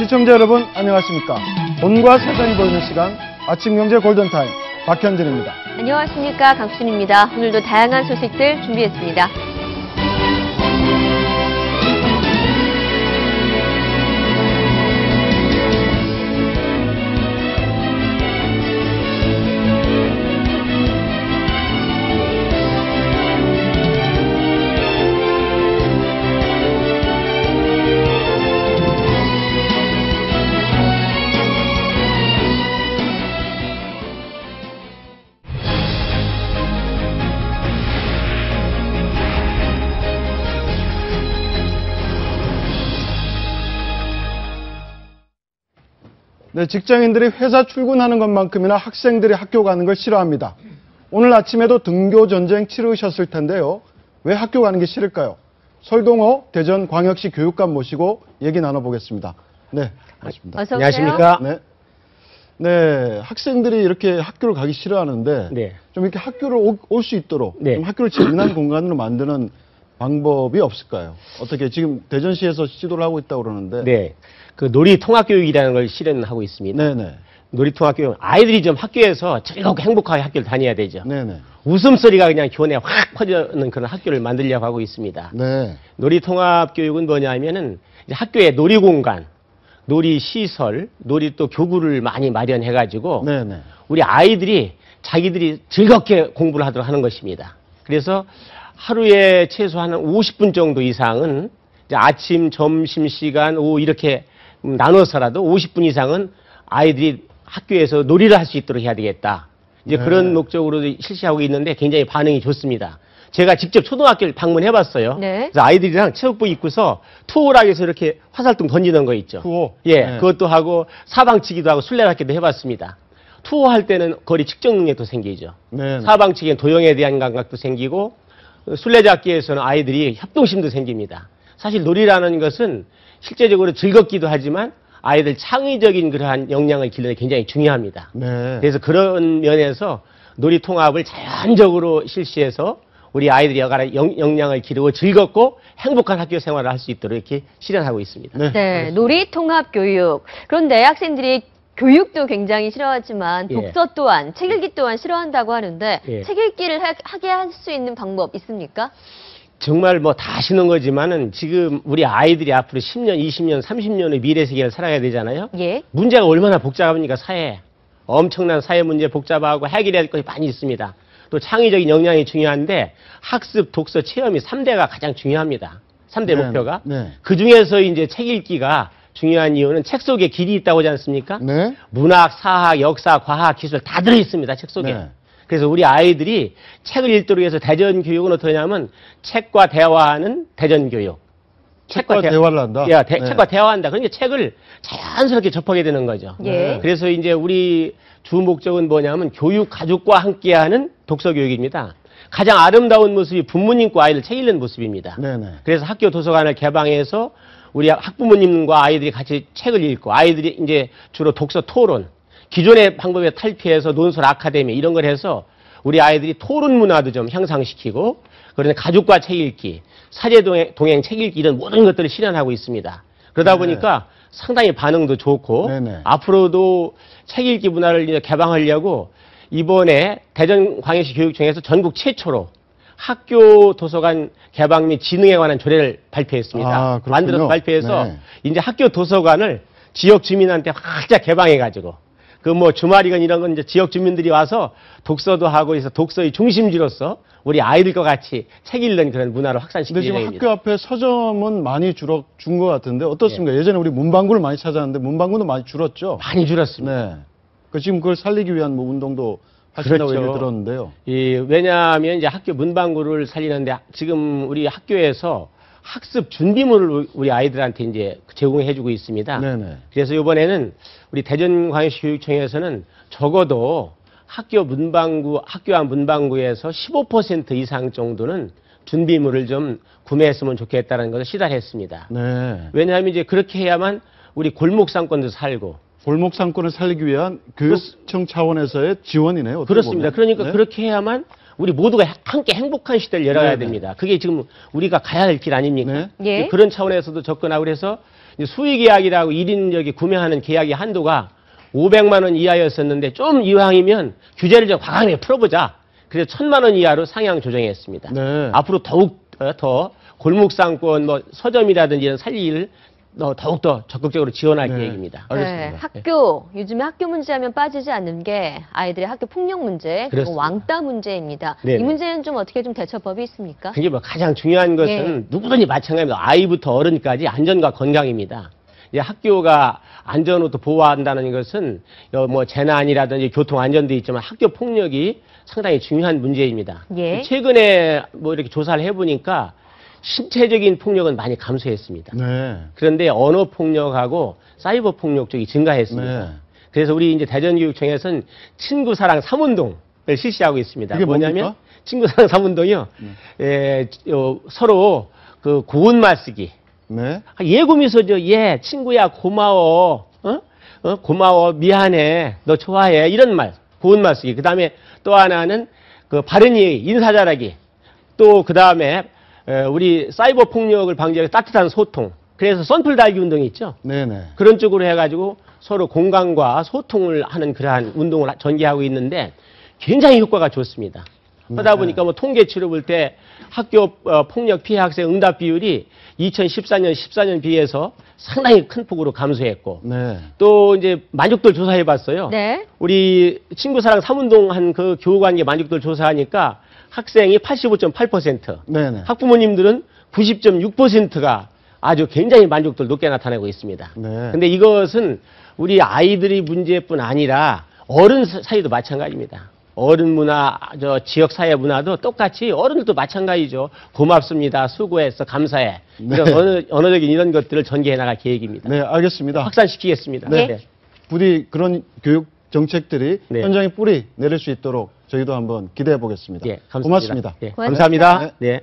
시청자 여러분 안녕하십니까. 온과 세상이 보이는 시간 아침경제 골든타임 박현진입니다. 안녕하십니까. 강수진입니다. 오늘도 다양한 소식들 준비했습니다. 네, 직장인들이 회사 출근하는 것만큼이나 학생들이 학교 가는 걸 싫어합니다. 오늘 아침에도 등교 전쟁 치르셨을 텐데요. 왜 학교 가는 게 싫을까요? 설동호 대전광역시 교육감 모시고 얘기 나눠보겠습니다. 네, 반갑습니다. 어서 오세요. 안녕하십니까? 네. 네, 학생들이 이렇게 학교를 가기 싫어하는데 네. 좀 이렇게 학교를 올 수 있도록 네. 좀 학교를 재미난 공간으로 만드는 방법이 없을까요? 어떻게 지금 대전시에서 시도를 하고 있다고 그러는데. 네. 그 놀이통합교육이라는 걸 실현하고 있습니다. 네네. 놀이통합교육. 아이들이 좀 학교에서 즐겁고 행복하게 학교를 다녀야 되죠. 네네. 웃음소리가 그냥 교내에 확 퍼지는 그런 학교를 만들려고 하고 있습니다. 네. 놀이통합교육은 뭐냐면은 이제 학교에 놀이공간, 놀이시설, 놀이 또 교구를 많이 마련해가지고 네네. 우리 아이들이 자기들이 즐겁게 공부를 하도록 하는 것입니다. 그래서 하루에 최소한 50분 정도 이상은 이제 아침, 점심시간, 오후 이렇게 나눠서라도 50분 이상은 아이들이 학교에서 놀이를 할 수 있도록 해야 되겠다. 이제 네. 그런 목적으로 실시하고 있는데 굉장히 반응이 좋습니다. 제가 직접 초등학교를 방문해 봤어요. 네. 그래서 아이들이랑 체육복 입고서 투호락에서 이렇게 화살등 던지는 거 있죠. 투호? 예, 네. 그것도 하고 사방치기도 하고 술래잡기도 해봤습니다. 투호할 때는 거리 측정 능력도 생기죠. 네. 사방치기는 도형에 대한 감각도 생기고 술래잡기에서는 아이들이 협동심도 생깁니다. 사실 놀이라는 것은 실제적으로 즐겁기도 하지만 아이들 창의적인 그러한 역량을 기르는 게 굉장히 중요합니다. 네. 그래서 그런 면에서 놀이 통합을 자연적으로 실시해서 우리 아이들이 역량을 기르고 즐겁고 행복한 학교 생활을 할 수 있도록 이렇게 실현하고 있습니다. 네. 네, 놀이통합교육. 그런데 학생들이 교육도 굉장히 싫어하지만 예. 독서 또한, 책 읽기 또한 싫어한다고 하는데 예. 책 읽기를 하게 할 수 있는 방법 있습니까? 정말 뭐 다 아시는 거지만은 지금 우리 아이들이 앞으로 10년, 20년, 30년의 미래 세계를 살아야 되잖아요. 예. 문제가 얼마나 복잡합니까, 사회. 엄청난 사회 문제 복잡하고 해결해야 할 것이 많이 있습니다. 또 창의적인 역량이 중요한데 학습, 독서, 체험이 3대가 가장 중요합니다. 3대 네, 목표가. 네. 그 중에서 이제 책 읽기가 중요한 이유는 책 속에 길이 있다고 하지 않습니까? 네. 문학, 사학, 역사, 과학, 기술 다 들어있습니다, 책 속에. 네. 그래서 우리 아이들이 책을 읽도록 해서 대전교육은 어떠냐면 책과 대화하는 대전교육. 책과 대화를 한다? 예, 네. 책과 대화한다. 그러니까 책을 자연스럽게 접하게 되는 거죠. 예. 그래서 이제 우리 주 목적은 뭐냐면 교육 가족과 함께하는 독서 교육입니다. 가장 아름다운 모습이 부모님과 아이들 책 읽는 모습입니다. 네네. 그래서 학교 도서관을 개방해서 우리 학부모님과 아이들이 같이 책을 읽고 아이들이 이제 주로 독서 토론, 기존의 방법에 탈피해서 논술 아카데미 이런 걸 해서 우리 아이들이 토론 문화도 좀 향상시키고 그런데 가족과 책 읽기, 사제 동행 책 읽기 이런 모든 것들을 실현하고 있습니다. 그러다 네. 보니까 상당히 반응도 좋고 네네. 앞으로도 책 읽기 문화를 이제 개방하려고 이번에 대전광역시 교육청에서 전국 최초로 학교 도서관 개방 및 진흥에 관한 조례를 발표했습니다. 아, 그렇군요. 만들어서 발표해서 네. 이제 학교 도서관을 지역 주민한테 활짝 개방해가지고 그 뭐 주말이건 이런 건 이제 지역 주민들이 와서 독서도 하고 해서 독서의 중심지로서 우리 아이들과 같이 책 읽는 그런 문화를 근데 확산시키는 지금 예정입니다. 학교 앞에 서점은 많이 준 것 같은데 어떻습니까? 예전에 우리 문방구를 많이 찾았는데 문방구도 많이 줄었죠? 많이 줄었습니다. 네. 지금 그걸 살리기 위한 뭐 운동도 하신다고 그렇죠. 얘기를 들었는데요. 왜냐하면 이제 학교 문방구를 살리는데 지금 우리 학교에서 학습 준비물을 우리 아이들한테 이제 제공해주고 있습니다. 네네. 그래서 이번에는 우리 대전광역시 교육청에서는 적어도 학교 앞 문방구에서 15% 이상 정도는 준비물을 좀 구매했으면 좋겠다는 것을 시달했습니다. 네. 왜냐하면 이제 그렇게 해야만 우리 골목 상권도 살고 골목 상권을 살리기 위한 교육청 차원에서의 지원이네요. 어떻게 그렇습니다. 보면. 그러니까 네. 그렇게 해야만 우리 모두가 함께 행복한 시대를 열어야 네네. 됩니다. 그게 지금 우리가 가야 할 길 아닙니까? 네. 예. 그런 차원에서도 접근하고 그래서 이제 수의계약이라고 1인 저기 구매하는 계약의 한도가 500만 원 이하였었는데 좀 이왕이면 규제를 좀 과감하게 풀어보자. 그래서 1000만 원 이하로 상향 조정했습니다. 네. 앞으로 더욱 더 골목상권 뭐 서점이라든지 이런 살리기를 더욱더 적극적으로 지원할 네. 계획입니다. 알겠습니다. 학교, 요즘에 학교 문제하면 빠지지 않는 게 아이들의 학교 폭력 문제, 그리고 그렇습니다. 왕따 문제입니다. 네네. 이 문제는 좀 어떻게 좀 대처법이 있습니까? 그게 뭐 가장 중요한 것은 네. 누구든지 마찬가지입니다. 아이부터 어른까지 안전과 건강입니다. 이제 학교가 안전으로 보호한다는 것은 뭐 재난이라든지 교통 안전도 있지만 학교 폭력이 상당히 중요한 문제입니다. 예. 최근에 뭐 이렇게 조사를 해보니까 신체적인 폭력은 많이 감소했습니다. 네. 그런데 언어 폭력하고 사이버 폭력 쪽이 증가했습니다. 네. 그래서 우리 이제 대전교육청에서는 친구 사랑 3운동을 실시하고 있습니다. 그게 뭐냐면 뭡니까? 친구 사랑 3운동이요. 서로 그 고운 말 쓰기. 네. 예고미소죠. 예, 친구야 고마워. 고마워. 미안해. 너 좋아해. 이런 말. 고운 말 쓰기. 그다음에 또 하나는 그 바른 예의, 인사 잘하기. 또 그다음에 우리 사이버 폭력을 방지하기 따뜻한 소통. 그래서 선풀 달기 운동이 있죠. 네네. 그런 쪽으로 해가지고 서로 공감과 소통을 하는 그러한 운동을 전개하고 있는데 굉장히 효과가 좋습니다. 하다 보니까 뭐 통계치로 볼 때 학교 폭력 피해 학생 응답 비율이 2014년, 14년 비해서 상당히 큰 폭으로 감소했고 네. 또 이제 만족도를 조사해 봤어요. 네. 우리 친구 사랑 3운동 한 그 교우관계 만족도를 조사하니까 학생이 85.8%, 네네. 학부모님들은 90.6%가 아주 굉장히 만족도를 높게 나타내고 있습니다. 네. 근데 이것은 우리 아이들이 문제뿐 아니라 어른 사이도 마찬가지입니다. 어른 문화, 지역 사회 문화도 똑같이 어른들도 마찬가지죠. 고맙습니다. 수고했어. 감사해. 이런 네. 언어적인 이런 것들을 전개해 나갈 계획입니다. 네, 알겠습니다. 확산시키겠습니다. 네. 부디 그런 교육 정책들이 네. 현장에 뿌리 내릴 수 있도록 저희도 한번 기대해 보겠습니다. 예, 감사합니다. 고맙습니다. 예, 고맙습니다. 감사합니다. 네.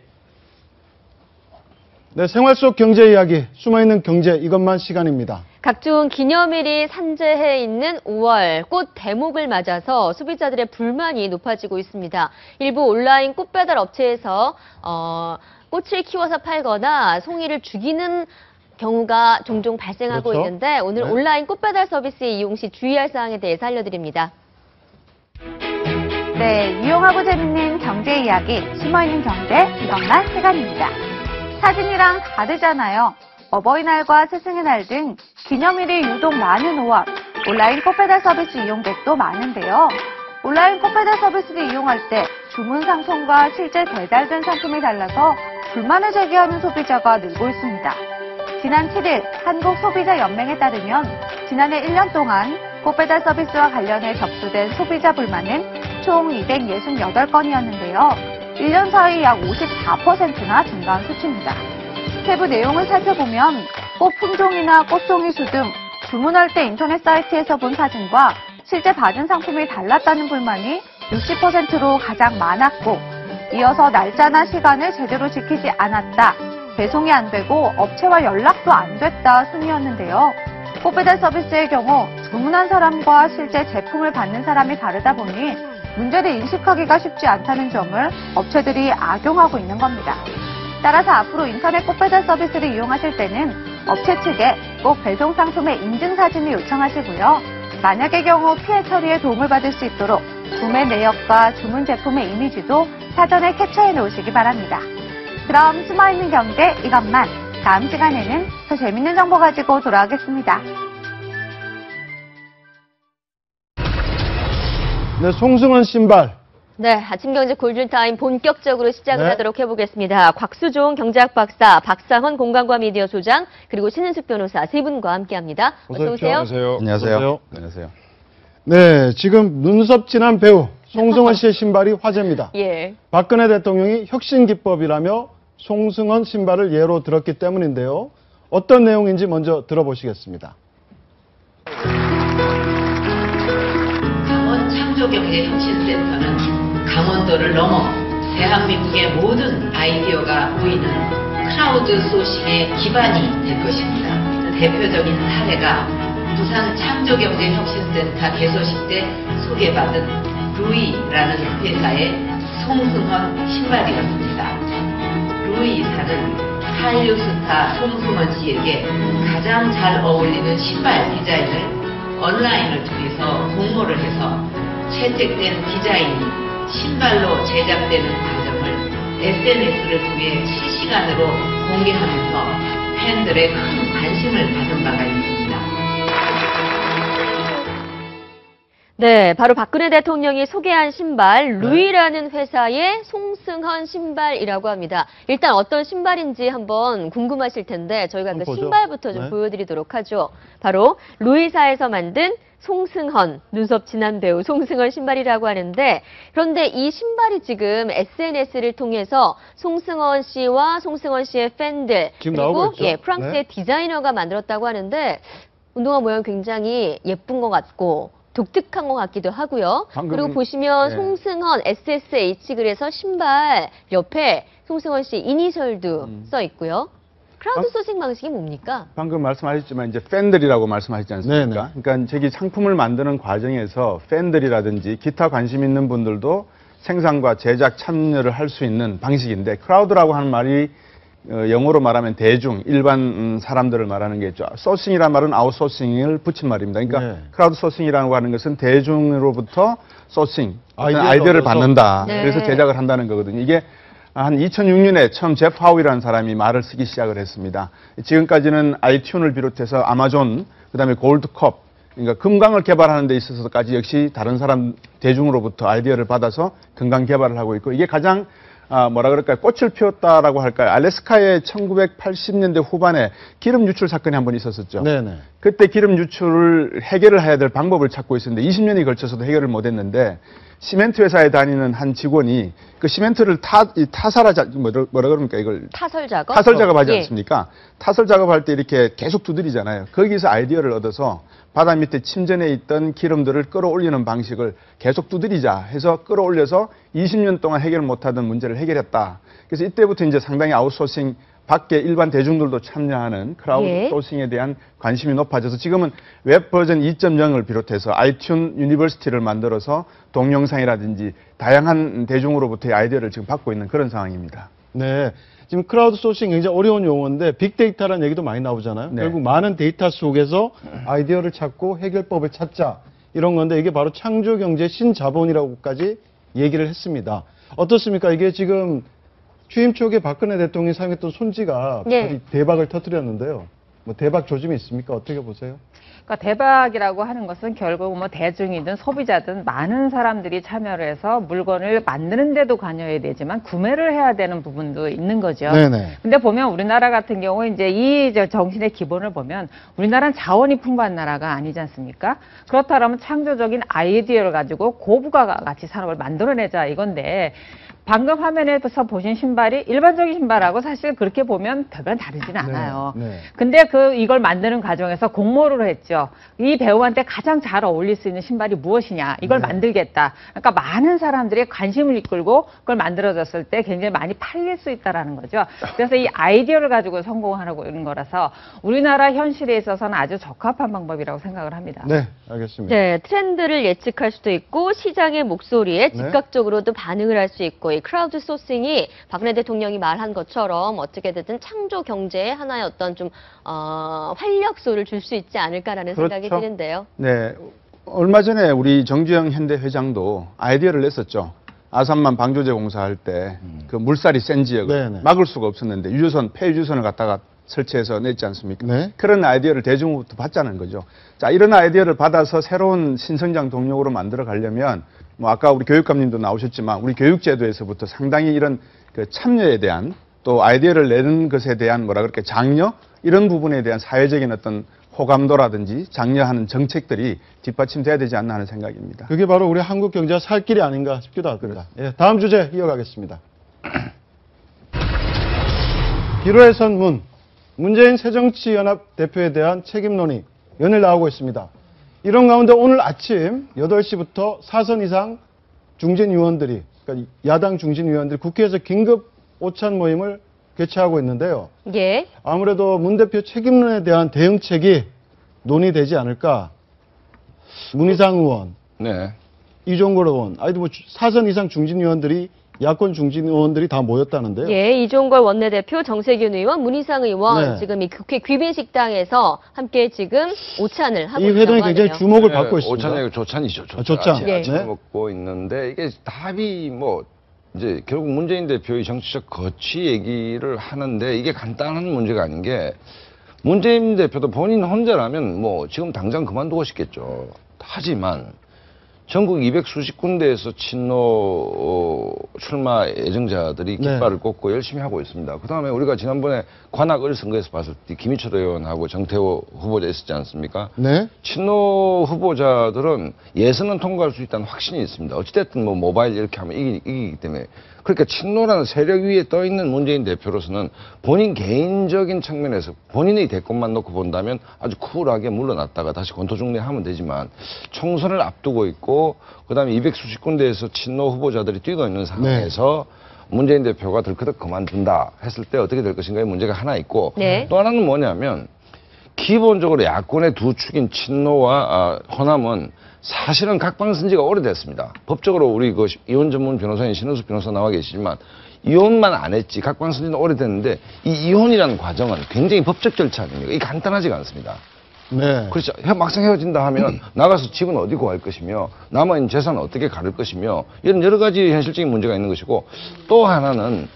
네, 생활 속 경제 이야기, 숨어있는 경제 이것만 시간입니다. 각종 기념일이 산재해 있는 5월 꽃 대목을 맞아서 소비자들의 불만이 높아지고 있습니다. 일부 온라인 꽃 배달 업체에서 꽃을 키워서 팔거나 송이를 죽이는 경우가 종종 발생하고 그렇죠. 있는데 오늘 네. 온라인 꽃 배달 서비스 이용 시 주의할 사항에 대해서 알려드립니다. 네, 유용하고 재밌는 경제 이야기, 숨어있는 경제, 이것만 시간입니다. 사진이랑 다르잖아요. 어버이날과 스승의 날 등 기념일이 유독 많은 5월, 온라인 꽃배달 서비스 이용객도 많은데요. 온라인 꽃배달 서비스를 이용할 때 주문 상품과 실제 배달된 상품이 달라서 불만을 제기하는 소비자가 늘고 있습니다. 지난 7일 한국소비자연맹에 따르면 지난해 1년 동안 꽃배달 서비스와 관련해 접수된 소비자 불만은 총 268건이었는데요. 1년 사이 약 54%나 증가한 수치입니다. 세부 내용을 살펴보면 꽃 품종이나 꽃송이 수 등 주문할 때 인터넷 사이트에서 본 사진과 실제 받은 상품이 달랐다는 불만이 60%로 가장 많았고, 이어서 날짜나 시간을 제대로 지키지 않았다, 배송이 안 되고 업체와 연락도 안 됐다 순이었는데요. 꽃배달 서비스의 경우 주문한 사람과 실제 제품을 받는 사람이 다르다 보니 문제를 인식하기가 쉽지 않다는 점을 업체들이 악용하고 있는 겁니다. 따라서 앞으로 인터넷 꽃배달 서비스를 이용하실 때는 업체 측에 꼭 배송 상품의 인증 사진을 요청하시고요. 만약의 경우 피해 처리에 도움을 받을 수 있도록 구매 내역과 주문 제품의 이미지도 사전에 캡처해 놓으시기 바랍니다. 그럼 숨어있는 경제 이것만, 다음 시간에는 더 재밌는 정보 가지고 돌아오겠습니다. 네, 송승헌 신발. 네, 아침 경제 골든타임 본격적으로 시작을 네. 하도록 해보겠습니다. 곽수종 경제학 박사, 박상헌 공간과 미디어 소장, 그리고 신은숙 변호사 세 분과 함께합니다. 어서 오세요. 안녕하세요. 안녕하세요. 네, 지금 눈썹 진한 배우 송승헌 씨의 신발이 화제입니다. 예. 박근혜 대통령이 혁신 기법이라며 송승헌 신발을 예로 들었기 때문인데요. 어떤 내용인지 먼저 들어보시겠습니다. 강원 창조경제혁신센터는 강원도를 넘어 대한민국의 모든 아이디어가 모이는 크라우드 소싱의 기반이 될 것입니다. 대표적인 사례가 부산 창조경제혁신센터 개소식 때 소개받은 루이라는 회사의 송승헌 신발이었습니다. 루이 이사는 한류 스타 송승헌 씨에게 가장 잘 어울리는 신발 디자인을 온라인을 통해서 공모를 해서 채택된 디자인이 신발로 제작되는 과정을 SNS를 통해 실시간으로 공개하면서 팬들의 큰 관심을 받은 바가 있습니다. 네, 바로 박근혜 대통령이 소개한 신발 루이라는 회사의 송승헌 신발이라고 합니다. 일단 어떤 신발인지 한번 궁금하실 텐데 저희가 그 보죠. 신발부터 좀 네. 보여드리도록 하죠. 바로 루이사에서 만든 송승헌, 눈썹 진한 배우 송승헌 신발이라고 하는데, 그런데 이 신발이 지금 SNS를 통해서 송승헌 씨와 송승헌 씨의 팬들 지금 나오고 그리고 있죠. 프랑스의 네. 디자이너가 만들었다고 하는데 운동화 모양 굉장히 예쁜 것 같고 독특한 것 같기도 하고요. 방금, 그리고 보시면 예. 송승헌 SSH 그래서 신발 옆에 송승헌 씨 이니셜도 써 있고요. 크라우드 소싱 방식이 뭡니까? 방금 말씀하셨지만 이제 팬들이라고 말씀하셨지 않습니까? 네네. 그러니까 저기 상품을 만드는 과정에서 팬들이라든지 기타 관심 있는 분들도 생산과 제작 참여를 할 수 있는 방식인데, 크라우드라고 하는 말이 영어로 말하면 대중, 일반 사람들을 말하는 게 있죠. 소싱이라는 말은 아웃소싱을 붙인 말입니다. 그러니까 네. 크라우드 소싱이라고 하는 것은 대중으로부터 소싱, 어떤 아이디어를 아이디어를 얻어서. 받는다. 네. 그래서 제작을 한다는 거거든요. 이게 한 2006년에 처음 제프 하우이라는 사람이 말을 쓰기 시작을 했습니다. 지금까지는 아이튠을 비롯해서 아마존, 그다음에 골드컵, 그러니까 금강을 개발하는 데 있어서까지 역시 다른 사람 대중으로부터 아이디어를 받아서 금강 개발을 하고 있고, 이게 가장 뭐라 그럴까요? 꽃을 피웠다라고 할까요? 알래스카의 1980년대 후반에 기름 유출 사건이 한 번 있었었죠. 네네. 그때 기름 유출을 해결을 해야 될 방법을 찾고 있었는데 20년이 걸쳐서도 해결을 못했는데, 시멘트 회사에 다니는 한 직원이 그 시멘트를 뭐라 그럽니까 이걸 타설 작업? 타설 작업하지 예. 않습니까? 타설 작업할 때 이렇게 계속 두드리잖아요. 거기서 아이디어를 얻어서 바다 밑에 침전해 있던 기름들을 끌어올리는 방식을 계속 두드리자 해서 끌어올려서 20년 동안 해결 못하던 문제를 해결했다. 그래서 이때부터 이제 상당히 아웃소싱 밖에 일반 대중들도 참여하는 크라우드 예. 소싱에 대한 관심이 높아져서 지금은 웹 버전 2.0을 비롯해서 아이튠 유니버시티를 만들어서 동영상이라든지 다양한 대중으로부터의 아이디어를 지금 받고 있는 그런 상황입니다. 네. 지금 크라우드 소싱 굉장히 어려운 용어인데 빅데이터라는 얘기도 많이 나오잖아요. 네. 결국 많은 데이터 속에서 아이디어를 찾고 해결법을 찾자, 이런 건데 이게 바로 창조경제 신자본이라고까지 얘기를 했습니다. 어떻습니까? 이게 지금 취임 초기에 박근혜 대통령이 사용했던 손지가 네. 대박을 터뜨렸는데요. 뭐 대박 조짐이 있습니까? 어떻게 보세요? 그러니까 대박이라고 하는 것은 결국 뭐 대중이든 소비자든 많은 사람들이 참여를 해서 물건을 만드는데도 관여해야 되지만 구매를 해야 되는 부분도 있는 거죠. 네네. 근데 보면 우리나라 같은 경우 이제 이 정신의 기본을 보면 우리나라는 자원이 풍부한 나라가 아니지 않습니까? 그렇다면 창조적인 아이디어를 가지고 고부가 가치 산업을 만들어내자 이건데, 방금 화면에서 보신 신발이 일반적인 신발하고 사실 그렇게 보면 별반 다르진 않아요. 네. 근데 이걸 만드는 과정에서 공모를 했죠. 이 배우한테 가장 잘 어울릴 수 있는 신발이 무엇이냐. 이걸 네. 만들겠다. 그러니까 많은 사람들이 관심을 이끌고 그걸 만들어졌을 때 굉장히 많이 팔릴 수 있다라는 거죠. 그래서 이 아이디어를 가지고 성공하고 있는 거라서 우리나라 현실에 있어서는 아주 적합한 방법이라고 생각을 합니다. 네, 알겠습니다. 네, 트렌드를 예측할 수도 있고 시장의 목소리에 즉각적으로도 반응을 할 수 있고, 이 크라우드 소싱이 박근혜 대통령이 말한 것처럼 어떻게든 창조 경제에 하나의 어떤 좀 활력소를 줄 수 있지 않을까라는 생각이 그렇죠. 드는데요. 네. 얼마 전에 우리 정주영 현대 회장도 아이디어를 냈었죠. 아산만 방조제 공사할 때 그 물살이 센 지역을 네네. 막을 수가 없었는데 폐유주선을 갖다가 설치해서 냈지 않습니까? 네. 그런 아이디어를 대중으로부터 받자는 거죠. 자, 이런 아이디어를 받아서 새로운 신성장 동력으로 만들어 가려면 뭐 아까 우리 교육감님도 나오셨지만 우리 교육제도에서부터 상당히 이런 그 참여에 대한, 또 아이디어를 내는 것에 대한 뭐라 그럴까, 장려, 이런 부분에 대한 사회적인 어떤 호감도라든지 장려하는 정책들이 뒷받침돼야 되지 않나 하는 생각입니다. 그게 바로 우리 한국 경제가 살 길이 아닌가 싶기도 합니다. 예, 다음 주제 이어가겠습니다. 기로의 선문, 문재인 새정치연합 대표에 대한 책임 논의 연일 나오고 있습니다. 이런 가운데 오늘 아침 8시부터 사선 이상 중진 의원들이, 그러니까 야당 중진 의원들이 국회에서 긴급 오찬 모임을 개최하고 있는데요. 예. 아무래도 문 대표 책임론에 대한 대응책이 논의되지 않을까. 문희상 의원, 네. 이종걸 의원, 아니 뭐 사선 이상 중진 의원들이 야권 중진 의원들이 다 모였다는데요. 예, 이종걸 원내대표, 정세균 의원, 문희상 의원 네. 지금 이 국회 귀빈식당에서 함께 지금 오찬을 하고 이 있다고 회동이 하네요. 굉장히 주목을 받고 있습니다. 오찬이 조찬이죠. 조찬. 예. 아침 네. 먹고 있는데 이게 답이 뭐 이제 결국 문재인 대표의 정치적 거취 얘기를 하는데 이게 간단한 문제가 아닌 게 문재인 대표도 본인 혼자라면 뭐 지금 당장 그만두고 싶겠죠. 하지만 전국 200수십 군데에서 친노 출마 예정자들이 네. 깃발을 꽂고 열심히 하고 있습니다. 그다음에 우리가 지난번에 관악 을선거에서 봤을 때 김희철 의원하고 정태호 후보자 있었지 않습니까? 네. 친노 후보자들은 예선은 통과할 수 있다는 확신이 있습니다. 어찌됐든 뭐 모바일 이렇게 하면 이기기 때문에. 그러니까 친노라는 세력 위에 떠 있는 문재인 대표로서는 본인 개인적인 측면에서 본인의 대권만 놓고 본다면 아주 쿨하게 물러났다가 다시 권토중립하면 되지만 총선을 앞두고 있고 그다음에 200수십 군데에서 친노 후보자들이 뛰고 있는 상황에서 문재인 대표가 들크덕 그만둔다 했을 때 어떻게 될 것인가의 문제가 하나 있고 네. 또 하나는 뭐냐면 기본적으로 야권의 두 축인 친노와 호남은 사실은 각방선 지가 오래됐습니다. 법적으로 우리 그 이혼 전문 변호사인 신은숙 변호사 나와 계시지만 이혼만 안 했지 각방선 지는 오래됐는데 이 이혼이라는 과정은 굉장히 법적 절차 아닙니까? 이게 간단하지가 않습니다. 네. 그렇죠. 막상 헤어진다 하면 나가서 집은 어디 구할 것이며 남아있는 재산은 어떻게 가를 것이며 이런 여러 가지 현실적인 문제가 있는 것이고 또 하나는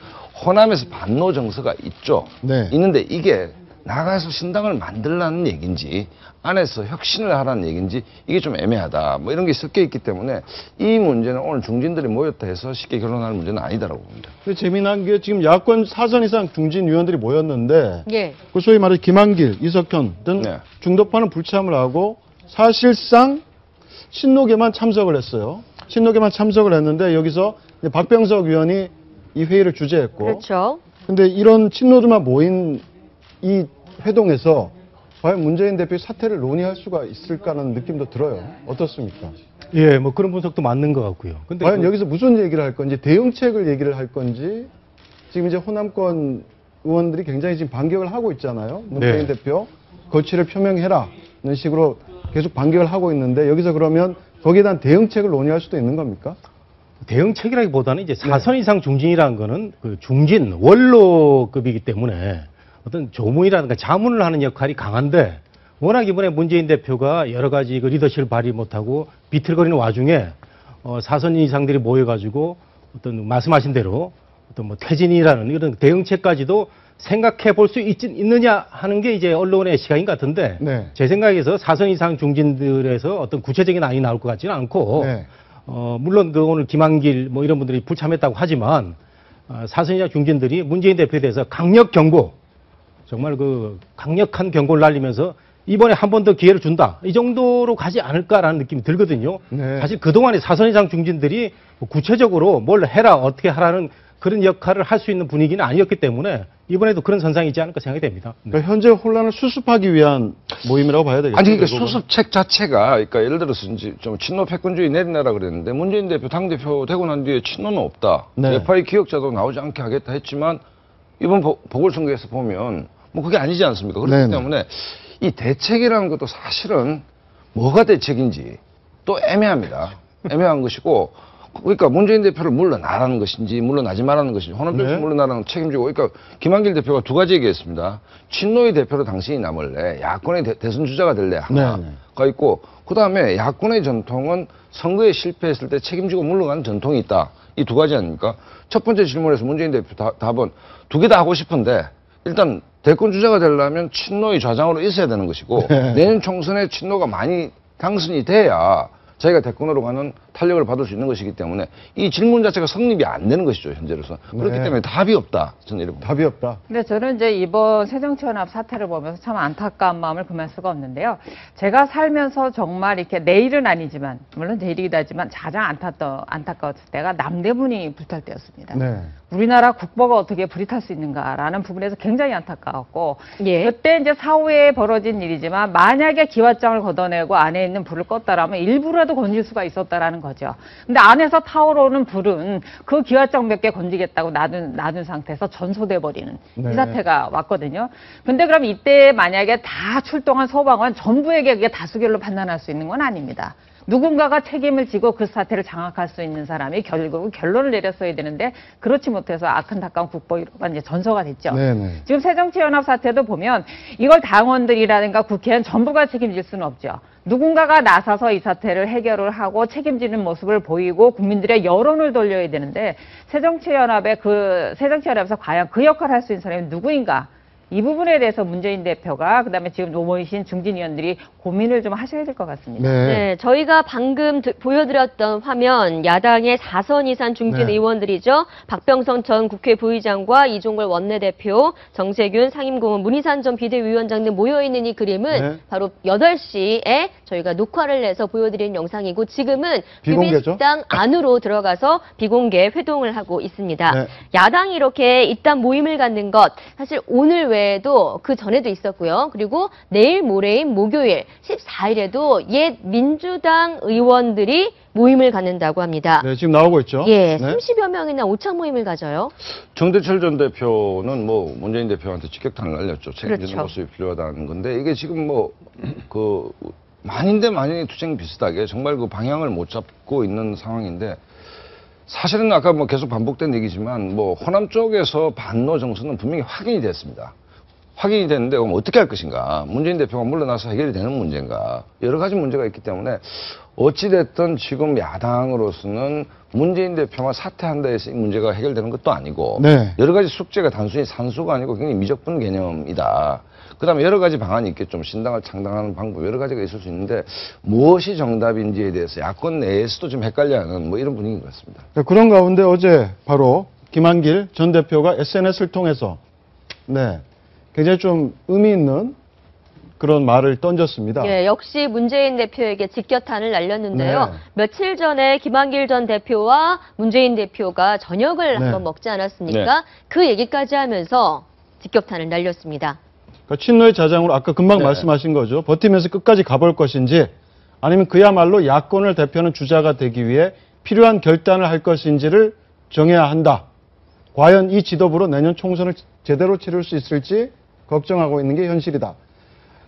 호남에서 반노 정서가 있죠. 네. 있는데 이게 나가서 신당을 만들라는 얘기인지 안에서 혁신을 하라는 얘기인지 이게 좀 애매하다. 뭐 이런 게 섞여 있기 때문에 이 문제는 오늘 중진들이 모였다 해서 쉽게 결론할 문제는 아니다라고 봅니다. 근데 재미난 게 지금 야권 4선 이상 중진 의원들이 모였는데 예. 그 소위 말해 김한길, 이석현 등 네. 중도파는 불참을 하고 사실상 친노계만 참석을 했어요. 친노계만 참석을 했는데 여기서 이제 박병석 의원이 이 회의를 주재했고 그렇죠. 근데 이런 친노들만 모인 이 회동에서 과연 문재인 대표의 사퇴를 논의할 수가 있을까라는 느낌도 들어요. 어떻습니까? 예, 뭐 그런 분석도 맞는 것 같고요. 근데 과연 여기서 무슨 얘기를 할 건지, 대응책을 얘기를 할 건지, 지금 이제 호남권 의원들이 굉장히 지금 반격을 하고 있잖아요. 문재인 네. 대표 거취를 표명해라는 식으로 계속 반격을 하고 있는데 여기서 그러면 거기에 대한 대응책을 논의할 수도 있는 겁니까? 대응책이라기보다는 이제 4선 이상 중진이라는 거는 그 중진 원로급이기 때문에 어떤 조문이라든가 자문을 하는 역할이 강한데 워낙 이번에 문재인 대표가 여러 가지 그 리더십을 발휘 못하고 비틀거리는 와중에 4선 이상들이 모여가지고 어떤 말씀하신 대로 어떤 뭐 퇴진이라는 이런 대응책까지도 생각해 볼 수 있느냐 하는 게 이제 언론의 시각인 것 같은데 네. 제 생각에서 4선 이상 중진들에서 어떤 구체적인 안이 나올 것 같지는 않고 네. 물론 그 오늘 김한길 뭐 이런 분들이 불참했다고 하지만 4선 이상 중진들이 문재인 대표에 대해서 강력 경고 정말 그 강력한 경고를 날리면서 이번에 한 번 더 기회를 준다. 이 정도로 가지 않을까라는 느낌이 들거든요. 네. 사실 그동안에 4선 이상 중진들이 구체적으로 뭘 해라, 어떻게 하라는 그런 역할을 할 수 있는 분위기는 아니었기 때문에 이번에도 그런 선상이지 않을까 생각이 됩니다. 네. 그러니까 현재 혼란을 수습하기 위한 모임이라고 봐야 되겠죠. 아니 그러니까 결국은. 수습책 자체가 그러니까 예를 들어서 이제 좀 친노 패권주의 내리내라 그랬는데 문재인 대표 당대표 되고 난 뒤에 친노는 없다. 네. FI 기억자도 나오지 않게 하겠다 했지만 이번 보궐선거에서 보면 뭐 그게 아니지 않습니까? 그렇기 네네. 때문에 이 대책이라는 것도 사실은 뭐가 대책인지 또 애매합니다. 애매한 것이고 그러니까 문재인 대표를 물러나라는 것인지 물러나지 말라는 것인지 호남 정치 네. 물러나라는 책임지고 그러니까 김한길 대표가 두 가지 얘기했습니다. 친노의 대표로 당신이 남을래 야권의 대선 주자가 될래 하나가 네. 있고 그다음에 야권의 전통은 선거에 실패했을 때 책임지고 물러가는 전통이 있다. 이 두 가지 아닙니까? 첫 번째 질문에서 문재인 대표 답은 두 개 다 하고 싶은데 일단 대권 주자가 되려면 친노의 좌장으로 있어야 되는 것이고 네. 내년 총선에 친노가 많이 당선이 돼야 자기가 대권으로 가는 탄력을 받을 수 있는 것이기 때문에 이 질문 자체가 성립이 안 되는 것이죠, 현재로서. 그렇기 네. 때문에 답이 없다. 저는 이렇게 봅니다. 답이 없다. 근데 저는 이제 이번 새정치연합 사태를 보면서 참 안타까운 마음을 금할 수가 없는데요. 제가 살면서 정말 이렇게 내일은 아니지만, 물론 내일이기도 하지만 가장 안타까웠을 때가 남대문이 불탈 때였습니다. 네. 우리나라 국보가 어떻게 불이 탈 수 있는가라는 부분에서 굉장히 안타까웠고, 예. 그때 이제 사후에 벌어진 일이지만 만약에 기왓장을 걷어내고 안에 있는 불을 껐다라면 일부라도 건질 수가 있었다라는 거죠. 근데 안에서 타오르는 불은 그 기왓장 몇 개 건지겠다고 놔둔 상태에서 전소돼 버리는 네. 이 사태가 왔거든요. 근데 그럼 이때 만약에 다 출동한 소방관 전부에게 그게 다수결로 판단할 수 있는 건 아닙니다. 누군가가 책임을 지고 그 사태를 장악할 수 있는 사람이 결국은 결론을 내렸어야 되는데 그렇지 못해서 안타까운 국보가 이제 전소가 됐죠. 네네. 지금 새정치연합 사태도 보면 이걸 당원들이라든가 국회의원 전부가 책임질 수는 없죠. 누군가가 나서서 이 사태를 해결을 하고 책임지는 모습을 보이고 국민들의 여론을 돌려야 되는데 새정치연합에서 과연 그 역할을 할 수 있는 사람이 누구인가? 이 부분에 대해서 문재인 대표가 그다음에 지금 모이신 중진 의원들이 고민을 좀 하셔야 될 것 같습니다. 네, 저희가 방금 보여드렸던 화면 야당의 4선 이상 중진 네. 의원들이죠. 박병선 전 국회 부의장과 이종걸 원내대표, 정세균 상임고문, 문희산 전 비대위원장 등 모여있는 이 그림은 네. 바로 8시에 저희가 녹화를 내서 보여드린 영상이고 지금은 비공개죠? 비밀식당 안으로 들어가서 비공개 회동을 하고 있습니다. 네. 야당이 이렇게 이딴 모임을 갖는 것 사실 오늘 외에도 그 전에도 있었고요. 그리고 내일 모레인 목요일 14일에도 옛 민주당 의원들이 모임을 갖는다고 합니다. 네, 지금 나오고 있죠. 예, 네. 30여 명이나 오찬 모임을 가져요. 정대철 전 대표는 뭐 문재인 대표한테 직격탄을 날렸죠. 책임지는 그렇죠. 모습이 필요하다는 건데 이게 지금 뭐 만인 대 만인의 투쟁 비슷하게 정말 그 방향을 못 잡고 있는 상황인데 사실은 아까 뭐 계속 반복된 얘기지만 뭐 호남 쪽에서 반노 정서는 분명히 확인이 됐습니다. 확인이 됐는데 그럼 어떻게 할 것인가? 문재인 대표가 물러나서 해결이 되는 문제인가? 여러 가지 문제가 있기 때문에 어찌됐든 지금 야당으로서는 문재인 대표가 사퇴한다 해서 이 문제가 해결되는 것도 아니고 네. 여러 가지 숙제가 단순히 산수가 아니고 굉장히 미적분 개념이다. 그다음에 여러 가지 방안이 있겠죠. 신당을 창당하는 방법 여러 가지가 있을 수 있는데 무엇이 정답인지에 대해서 야권 내에서도 좀 헷갈려하는 뭐 이런 분위기인 것 같습니다. 네, 그런 가운데 어제 바로 김한길 전 대표가 SNS를 통해서 굉장히 좀 의미 있는 그런 말을 던졌습니다. 예, 역시 문재인 대표에게 직격탄을 날렸는데요. 네. 며칠 전에 김한길 전 대표와 문재인 대표가 저녁을 네. 한번 먹지 않았습니까? 그 얘기까지 하면서 직격탄을 날렸습니다. 그러니까 친노의 자장으로 아까 금방 네. 말씀하신 거죠. 버티면서 끝까지 가볼 것인지 아니면 그야말로 야권을 대표하는 주자가 되기 위해 필요한 결단을 할 것인지를 정해야 한다. 과연 이 지도부로 내년 총선을 제대로 치를 수 있을지 걱정하고 있는 게 현실이다.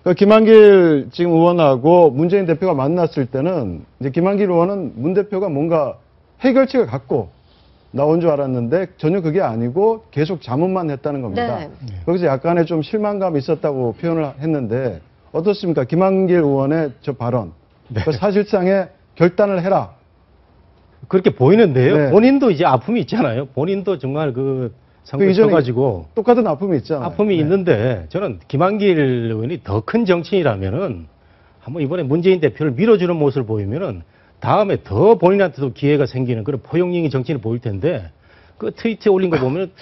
그러니까 김한길 지금 의원하고 문재인 대표가 만났을 때는 이제 김한길 의원은 문 대표가 뭔가 해결책을 갖고 나온 줄 알았는데 전혀 그게 아니고 계속 자문만 했다는 겁니다. 네. 거기서 약간의 좀 실망감이 있었다고 표현을 했는데 어떻습니까? 김한길 의원의 저 발언. 그 사실상의 결단을 해라. 그렇게 보이는데요. 네. 본인도 이제 아픔이 있잖아요. 본인도 정말 그 상처 이전에 가지고 똑같은 아픔이 있잖아요. 아픔이 네. 있는데 저는 김한길 의원이 더 큰 정치인이라면은 한번 이번에 문재인 대표를 밀어주는 모습을 보이면은 다음에 더 본인한테도 기회가 생기는 그런 포용력의 정치인을 보일 텐데 그 트위트에 올린 거 보면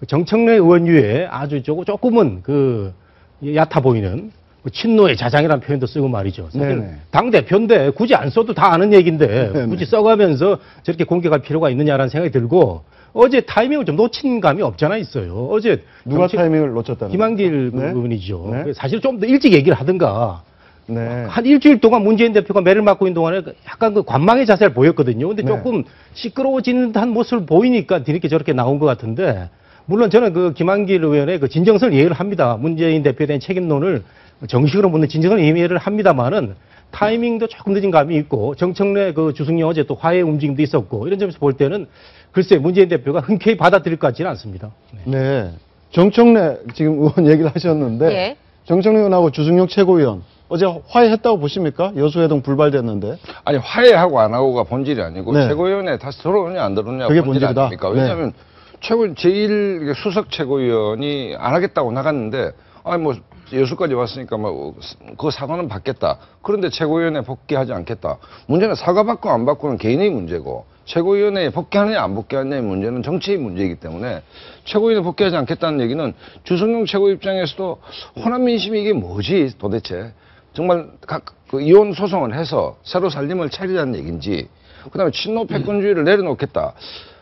정청래 의원 위에 아주 조금은 그 얕아 보이는 그 친노의 자장이라는 표현도 쓰고 말이죠. 사실 네네. 당 대표인데 굳이 안 써도 다 아는 얘기인데 네네. 굳이 써가면서 저렇게 공격할 필요가 있느냐라는 생각이 들고 어제 타이밍을 좀 놓친 감이 없잖아 있어요. 어제 누가 타이밍을 놓쳤다는 김한길 거예요? 네? 의원이죠. 네? 사실 좀 더 일찍 얘기를 하든가. 네. 한 일주일 동안 문재인 대표가 매를 맞고 있는 동안에 약간 그 관망의 자세를 보였거든요. 근데 네. 조금 시끄러워지는 듯한 모습을 보이니까 뒤늦게 저렇게 나온 것 같은데, 물론 저는 그 김한길 의원의 그 진정성을 이해를 합니다. 문재인 대표에 대한 책임론을 정식으로 묻는 진정성을 이해를 합니다만은 타이밍도 조금 늦은 감이 있고, 정청래 그 주승용 어제 또 화해 움직임도 있었고, 이런 점에서 볼 때는 글쎄 문재인 대표가 흔쾌히 받아들일 것 같지는 않습니다. 네. 네. 정청래 지금 의원 얘기를 하셨는데 예. 정청래 의원하고 주승용 최고위원 어제 화해했다고 보십니까? 여수회동 불발됐는데. 아니 화해하고 안 하고가 본질이 아니고 네. 최고위원회 다시 들어오느냐 안 들어오느냐가 그게 본질 본질이다. 아닙니까? 왜냐하면 제일 수석 최고위원이 안 하겠다고 나갔는데 아니 뭐 여수까지 왔으니까 뭐 그 사과는 받겠다. 그런데 최고위원회 복귀하지 않겠다. 문제는 사과 받고 안 받고는 개인의 문제고 최고위원회에 복귀하느냐 안 복귀하느냐의 문제는 정치의 문제이기 때문에 최고위원회 복귀하지 않겠다는 얘기는 주승용 최고 입장에서도 호남 민심이 이게 뭐지 도대체 정말 그 이혼 소송을 해서 새로 살림을 차리자는 얘기인지 그다음에 친노 패권주의를 내려놓겠다.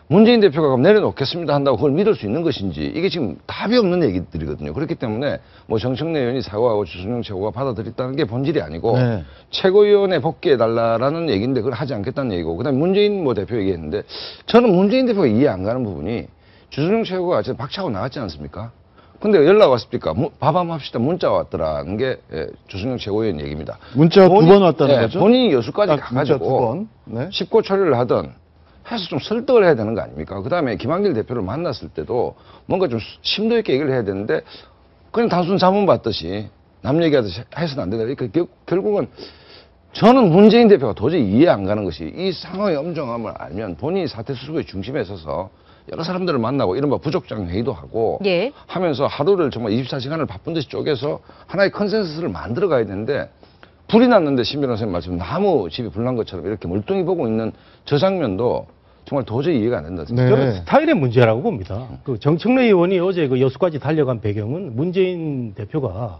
문재인 대표가 그럼 내려놓겠습니다 한다고 그걸 믿을 수 있는 것인지 이게 지금 답이 없는 얘기들이거든요. 그렇기 때문에 뭐 정청래 의원이 사과하고 주승용 최고가 받아들였다는 게 본질이 아니고 네. 최고위원회 복귀해달라는 얘기인데 그걸 하지 않겠다는 얘기고 그다음에 문재인 뭐 대표 얘기했는데 저는 문재인 대표가 이해 안 가는 부분이 주승용 최고가 어제 박차고 나갔지 않습니까? 근데 연락 왔습니까? 밥 한번 합시다. 문자가 왔더라는 게 주승용 최고위원 얘기입니다. 문자가 두 번 왔다는 거죠? 본인이 여수까지 문자 두 가가지고 번. 네. 쉽고 처리를 하든 해서 좀 설득을 해야 되는 거 아닙니까? 그 다음에 김한길 대표를 만났을 때도 뭔가 좀 심도 있게 얘기를 해야 되는데 그냥 단순 자문 받듯이 남 얘기하듯이 해서는 안 된다. 그러니까 결국은 저는 문재인 대표가 도저히 이해 안 가는 것이 이 상황의 엄정함을 알면 본인이 사태 수습의 중심에 서서 여러 사람들을 만나고 이른바 부족장 회의도 하고 예. 하면서 하루를 정말 24시간을 바쁜 듯이 쪼개서 하나의 컨센서스를 만들어 가야 되는데 불이 났는데 신 변호사님 말씀 나무 집이 불난 것처럼 이렇게 멀뚱히 보고 있는 저 장면도 정말 도저히 이해가 안 된다. 네. 저는 스타일의 문제라고 봅니다. 그 정청래 의원이 어제 그 여수까지 달려간 배경은 문재인 대표가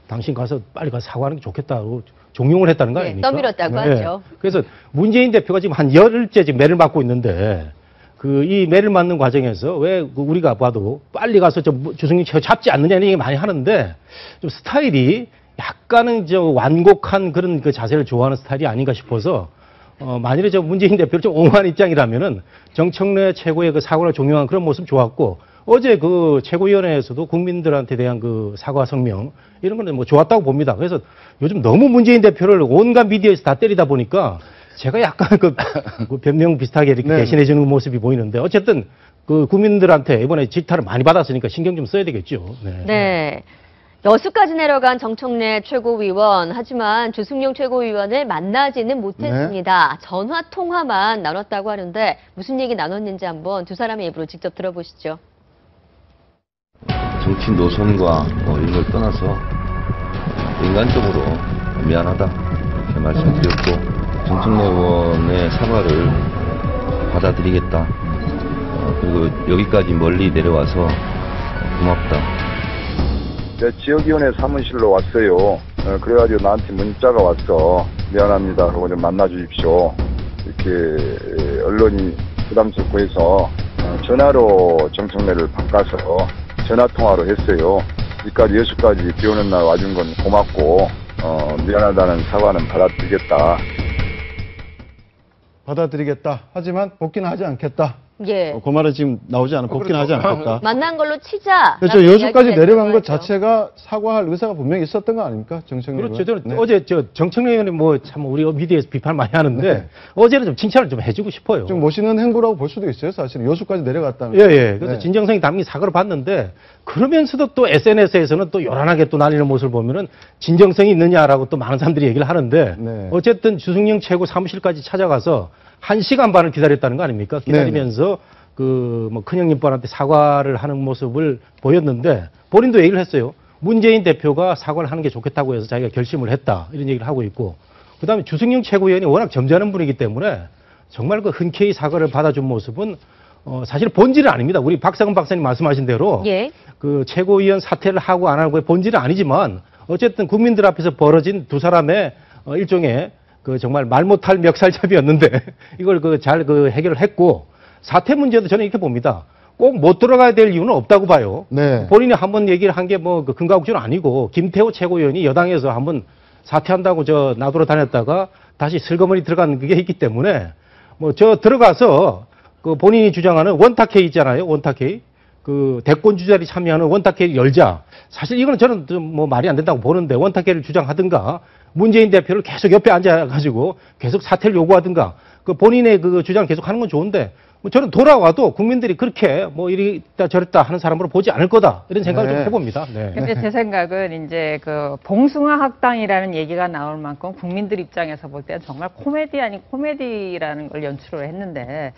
당신 가서 빨리 가서 사과하는 게 좋겠다고 종용을 했다는 거 아닙니까? 떠밀었다고 하죠. 그래서 문재인 대표가 지금 한 열흘째 지금 매를 맞고 있는데 이 매를 맞는 과정에서 왜 우리가 봐도 빨리 가서 주승용 최고 잡지 않느냐는 얘기 많이 하는데 좀 스타일이 약간은 완곡한 그런 그 자세를 좋아하는 스타일이 아닌가 싶어서 만일에 문재인 대표를 좀 옹호한 입장이라면은 정청래 최고의 그 사과를 종용한 그런 모습 좋았고 어제 그 최고위원회에서도 국민들한테 대한 그 사과 성명 이런 거는 뭐 좋았다고 봅니다. 그래서 요즘 너무 문재인 대표를 온갖 미디어에서 다 때리다 보니까 제가 약간 그 변명 비슷하게 이렇게 네. 대신해주는 모습이 보이는데 어쨌든 그 국민들한테 이번에 질타를 많이 받았으니까 신경 좀 써야 되겠죠. 네. 네. 여수까지 내려간 정청래 최고위원, 하지만 주승용 최고위원을 만나지는 못했습니다. 전화 통화만 나눴다고 하는데 무슨 얘기 나눴는지 한번 두 사람의 입으로 직접 들어보시죠. 정치 노선과 이런 걸 떠나서 인간적으로 미안하다 이렇게 말씀드렸고 정청래 의원의 사과를 받아들이겠다. 그리고 여기까지 멀리 내려와서 고맙다. 지역위원회 사무실로 왔어요. 그래가지고 나한테 문자가 왔어. 미안합니다. 하고 좀 만나주십시오. 이렇게 언론이 부담스럽고 해서 전화로 정청래를 바꿔서 전화통화로 했어요. 여기까지 여수까지 비 오는 날 와준 건 고맙고 미안하다는 사과는 받아들이겠다. 받아들이겠다. 하지만 복귀는 하지 않겠다. 예. 그 말은 지금 나오지 않아. 복귀는 하지 않겠다. 만난 걸로 치자. 그렇죠. 여수까지 내려간 것 자체가 사과할 의사가 분명히 있었던 거 아닙니까? 정청래 그렇죠. 의원. 저는 어제 정청래 의원이 참 우리 미디어에서 비판 많이 하는데 네. 어제는 좀 칭찬을 좀 해주고 싶어요. 좀 멋있는 행보라고 볼 수도 있어요. 사실은 여수까지 내려갔다는. 예. 그래서 네. 진정성이 담긴 사과를 받는데 그러면서도 또 SNS에서는 또 요란하게 또 날리는 모습을 보면은 진정성이 있느냐라고 또 많은 사람들이 얘기를 하는데 네. 어쨌든 주승용 최고 사무실까지 찾아가서 1시간 반을 기다렸다는 거 아닙니까? 기다리면서 뭐 큰형님뻘한테 사과를 하는 모습을 보였는데 본인도 얘기를 했어요. 문재인 대표가 사과를 하는 게 좋겠다고 해서 자기가 결심을 했다. 이런 얘기를 하고 있고 그다음에 주승용 최고위원이 워낙 점잖은 분이기 때문에 정말 그 흔쾌히 사과를 받아준 모습은 사실 본질은 아닙니다. 우리 박상은 박사님 말씀하신 대로 예. 그 최고위원 사퇴를 하고 안 하고의 본질은 아니지만 어쨌든 국민들 앞에서 벌어진 두 사람의 일종의 그 정말 말 못할 멱살잡이였는데 이걸 잘 해결을 했고 사퇴 문제도 저는 이렇게 봅니다. 꼭 못 들어가야 될 이유는 없다고 봐요. 네. 본인이 한번 얘기를 한 게 뭐 금가국주는 아니고 김태호 최고위원이 여당에서 한번 사퇴한다고 놔두러 다녔다가 다시 슬그머니 들어간 게 있기 때문에 뭐 들어가서 그 본인이 주장하는 원탁회의 있잖아요. 원탁회의. 그 대권 주자들이 참여하는 원탁회의를 열자. 사실 이거는 저는 좀 뭐 말이 안 된다고 보는데 원탁회의를 주장하든가 문재인 대표를 계속 옆에 앉아가지고 계속 사퇴를 요구하든가 그 본인의 그 주장 계속 하는 건 좋은데 뭐 저는 돌아와도 국민들이 그렇게 뭐 이랬다 저랬다 하는 사람으로 보지 않을 거다 이런 생각을 네. 좀 해봅니다. 네. 근데 제 생각은 이제 그 봉숭아 학당이라는 얘기가 나올 만큼 국민들 입장에서 볼 때는 정말 코미디 아닌 코미디라는 걸 연출을 했는데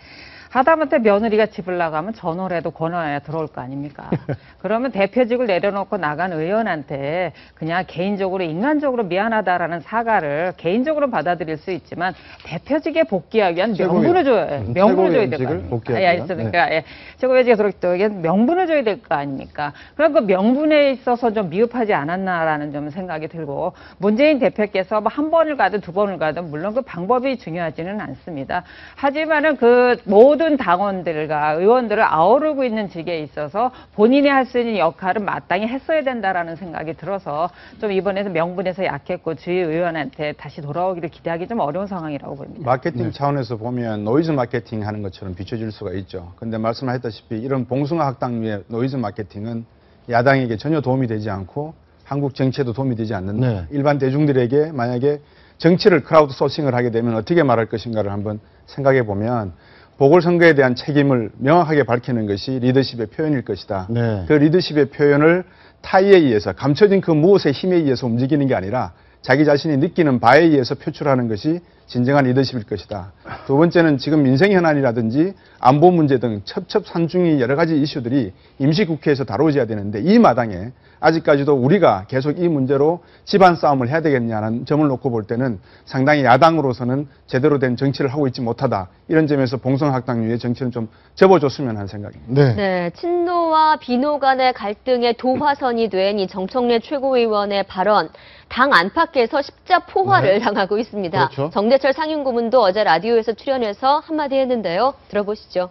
하다못해 며느리가 집을 나가면 전화를 해도 권한에 들어올 거 아닙니까? 그러면 대표직을 내려놓고 나간 의원한테 그냥 개인적으로 인간적으로 미안하다라는 사과를 개인적으로 받아들일 수 있지만 대표직에 복귀하기 위한 명분을 줘야 명분을 줘야 될 거 아닙니까? 그러니까 최고위원직에 들어오기 위한 명분을 줘야 될 거 아닙니까? 그럼 그 명분에 있어서 좀 미흡하지 않았나라는 좀 생각이 들고 문재인 대표께서 뭐 한 번을 가든 두 번을 가든 물론 그 방법이 중요하지는 않습니다. 하지만은 그 모든 당원들과 의원들을 아우르고 있는 직에 있어서 본인이 할 수 있는 역할은 마땅히 했어야 된다라는 생각이 들어서 좀 이번에도 명분에서 약했고 주위 의원한테 다시 돌아오기를 기대하기 좀 어려운 상황이라고 봅니다. 마케팅 차원에서 보면 노이즈 마케팅 하는 것처럼 비춰질 수가 있죠. 근데 말씀하셨다시피 이런 봉숭아 학당 위에 노이즈 마케팅은 야당에게 전혀 도움이 되지 않고 한국 정치에도 도움이 되지 않는다. 네. 일반 대중들에게 만약에 정치를 크라우드 소싱을 하게 되면 어떻게 말할 것인가를 한번 생각해 보면 보궐선거에 대한 책임을 명확하게 밝히는 것이 리더십의 표현일 것이다. 네. 그 리더십의 표현을 타의에 의해서 감춰진 그 무엇의 힘에 의해서 움직이는 게 아니라 자기 자신이 느끼는 바에 의해서 표출하는 것이 진정한 리더십일 것이다. 두 번째는 지금 민생 현안이라든지 안보 문제 등 첩첩산중의 여러 가지 이슈들이 임시국회에서 다뤄져야 되는데 이 마당에 아직까지도 우리가 계속 이 문제로 집안 싸움을 해야 되겠냐는 점을 놓고 볼 때는 상당히 야당으로서는 제대로 된 정치를 하고 있지 못하다. 이런 점에서 봉선학당류의 정치는 좀 접어줬으면 하는 생각입니다. 네. 네, 친노와 비노 간의 갈등의 도화선이 된 이 정청래 최고위원의 발언, 당 안팎에서 십자포화를 당하고 있습니다. 그렇죠. 정대철 상임고문도 어제 라디오에서 출연해서 한마디 했는데요. 들어보시죠.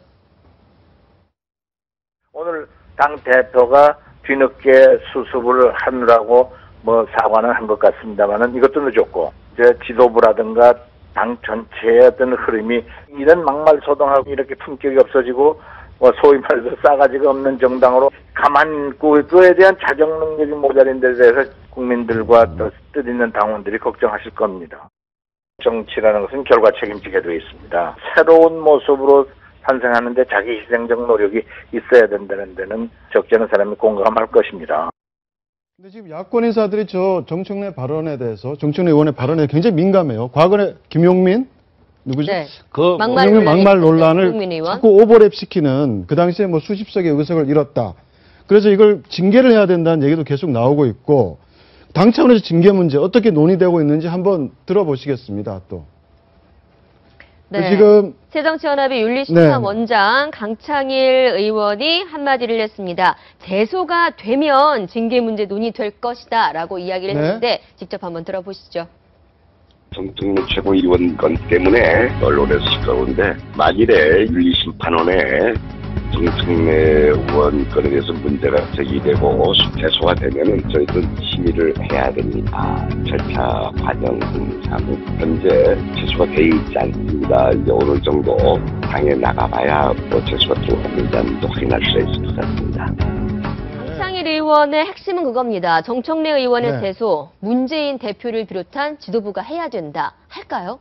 오늘 당 대표가 뒤늦게 수습을 하느라고 사과는 한 것 같습니다만은 이것도 늦었고, 이제 지도부라든가 당 전체의 어떤 흐름이 이런 막말소동하고 이렇게 품격이 없어지고 소위 말해서 싸가지가 없는 정당으로 가만히 있고 그에 대한 자정 능력이 모자란 데 대해서 국민들과 또 뜻 있는 당원들이 걱정하실 겁니다. 정치라는 것은 결과 책임지게 되어 있습니다. 새로운 모습으로 탄생하는데 자기 희생적 노력이 있어야 된다는 데는 적지 않은 사람이 공감할 것입니다. 근데 지금 야권 인사들이 저 정청래 발언에 대해서, 정청래 의원의 발언에 굉장히 민감해요. 과거에 김용민 누구죠? 네. 그 막말 논란을 김용민 의원. 자꾸 오버랩 시키는, 그 당시에 수십 석의 의석을 잃었다. 그래서 이걸 징계를 해야 된다는 얘기도 계속 나오고 있고, 당 차원에서 징계 문제 어떻게 논의되고 있는지 한번 들어보시겠습니다. 또. 네. 지금 새정치연합의 윤리심사원장 네. 강창일 의원이 한마디를 했습니다. 제소가 되면 징계 문제 논의될 것이다 라고 이야기를 네. 했는데 직접 한번 들어보시죠. 정청래 최고위원 건 때문에 언론에서 시끄러운데 만일에 윤리심판원에 정청래 의원 건에 대해서 문제가 제기되고 제소가 되면은 저희도 심의를 해야 됩니다. 절차 과정 등상 현재 제소가 되어 있지 않습니다. 이제 오늘 정도 당에 나가봐야 제소가 들어갔는지 아닌지 확인할 수 있을 것 같습니다. 강창일 의원의 핵심은 그겁니다. 정청래 의원의 네. 제소, 문재인 대표를 비롯한 지도부가 해야 된다. 할까요?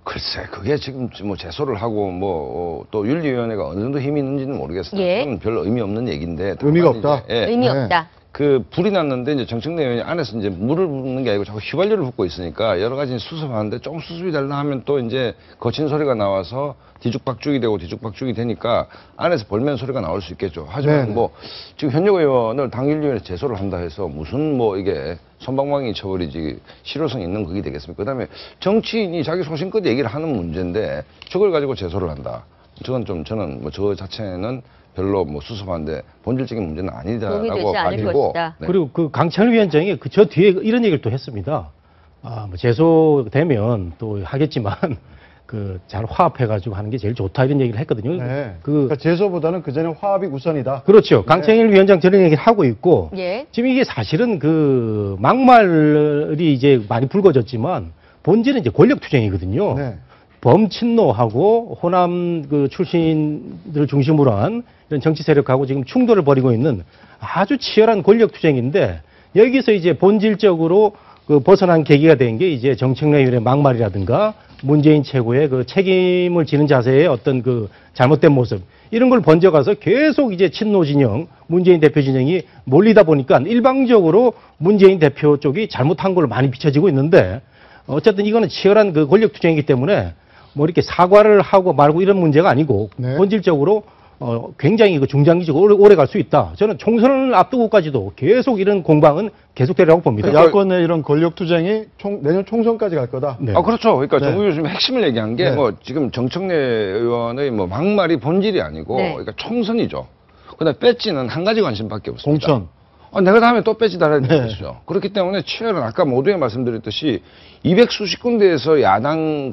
글쎄, 그게 지금 제소를 하고 또 윤리위원회가 어느 정도 힘이 있는지는 모르겠어요. 예. 그건 별로 의미 없는 얘기인데. 의미가 다만 없다. 이제, 예. 의미 없다. 그 불이 났는데 이제 정청래 의원이 안에서 이제 물을 붓는 게 아니고 자꾸 휘발유를 붓고 있으니까 여러 가지 수습하는데 좀 수습이 되려 하면 또 이제 거친 소리가 나와서 뒤죽박죽이 되니까 안에서 벌면 소리가 나올 수 있겠죠. 하지만 네. 지금 현역 의원을 당윤리위원회 제소를 한다 해서 무슨 이게 손방망이 쳐버리지 실효성 있는 그게 되겠습니까? 그다음에 정치인이 자기 소신껏 얘기를 하는 문제인데 저걸 가지고 제소를 한다. 저건 좀 저는 저 자체는 별로 수습하는데 본질적인 문제는 도움이 아니다라고 되지 않을 봐지고. 것이다. 네. 그리고 그 강창일 위원장이 저 뒤에 이런 얘기를 또 했습니다. 제소되면 또 하겠지만 잘 화합해가지고 하는 게 제일 좋다 이런 얘기를 했거든요. 네. 그러니까 제소보다는 그 전에 화합이 우선이다. 그렇죠. 강창일 위원장 저런 얘기를 하고 있고 예. 지금 이게 사실은 막말이 이제 많이 불거졌지만 본질은 이제 권력투쟁이거든요. 네. 범친노하고 호남 출신들 중심으로 한 이런 정치 세력하고 지금 충돌을 벌이고 있는 아주 치열한 권력투쟁인데 여기서 이제 본질적으로 벗어난 계기가 된 게 이제 정청래 의원의 막말이라든가 문재인 최고의 책임을 지는 자세의 어떤 잘못된 모습 이런 걸 번져가서 계속 이제 친노 진영, 문재인 대표 진영이 몰리다 보니까 일방적으로 문재인 대표 쪽이 잘못한 걸로 많이 비춰지고 있는데 어쨌든 이거는 치열한 권력투쟁이기 때문에 이렇게 사과를 하고 말고 이런 문제가 아니고 네. 본질적으로 굉장히 중장기적으로 오래 갈 수 있다. 저는 총선을 앞두고까지도 계속 이런 공방은 계속되리라고 봅니다. 야권의 이런 권력투쟁이 내년 총선까지 갈 거다. 네. 그렇죠. 그러니까 네. 정 의원님 핵심을 얘기한 게 네. 지금 정청래 의원의 막말이 본질이 아니고 네. 그러니까 총선이죠. 그다음에 배지는 한 가지 관심밖에 없습니다. 공천. 내가 다음에 또 배지 달아야 네. 되겠죠. 그렇기 때문에 치열은 아까 모두에 말씀드렸듯이 200수십 군데에서 야당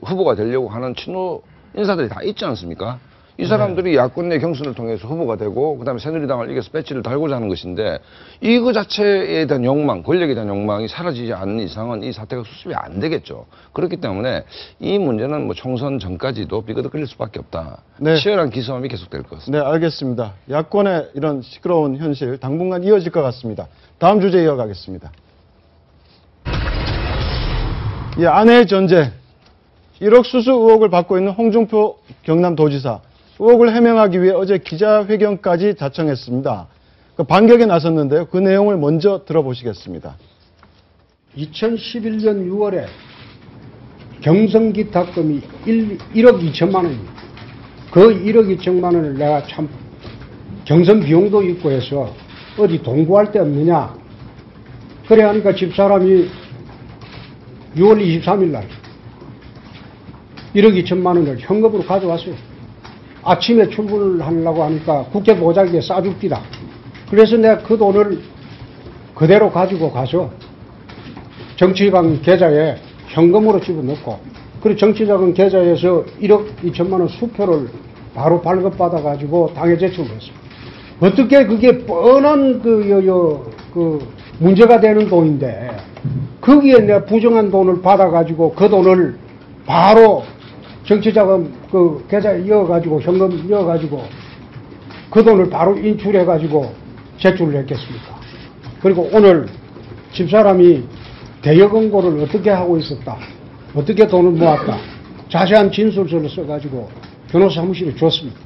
후보가 되려고 하는 친노 인사들이 다 있지 않습니까? 이 사람들이 야권 내 경선을 통해서 후보가 되고 그다음에 새누리당을 이겨서 배지를 달고자 하는 것인데 이거 자체에 대한 욕망, 권력에 대한 욕망이 사라지지 않는 이상은 이 사태가 수습이 안 되겠죠. 그렇기 때문에 이 문제는 뭐 총선 전까지도 비거덕거릴 수밖에 없다. 네. 치열한 기싸움이 계속될 것 같습니다. 네, 알겠습니다. 야권의 이런 시끄러운 현실 당분간 이어질 것 같습니다. 다음 주제 이어가겠습니다. 예, 아내의 전쟁. 1억 수수 의혹을 받고 있는 홍준표 경남도지사. 의혹을 해명하기 위해 어제 기자회견까지 자청했습니다. 그 반격에 나섰는데요. 그 내용을 먼저 들어보시겠습니다. 2011년 6월에 경성기탁금이 1억 2천만 원입니다. 그 1억 2천만 원을 내가 참 경선 비용도 있고 해서 어디 동구할 데 없느냐. 그래 하니까 집사람이 6월 23일 날 1억 2천만 원을 현금으로 가져왔어요. 아침에 출근을 하려고 하니까 국회 보자기에 싸줍디다. 그래서 내가 그 돈을 그대로 가지고 가서 정치자금 계좌에 현금으로 집어넣고, 그리고 정치자금 계좌에서 1억 2천만 원 수표를 바로 발급받아가지고 당에 제출을 했습니다. 어떻게 그게 뻔한 문제가 되는 돈인데, 거기에 내가 부정한 돈을 받아가지고 그 돈을 바로 정치자금 그 계좌에 이어가지고 현금 이어가지고 그 돈을 바로 인출해가지고 제출을 했겠습니까? 그리고 오늘 집사람이 대여 금고를 어떻게 하고 있었다, 어떻게 돈을 모았다, 자세한 진술서를 써가지고 변호사 사무실에 줬습니다.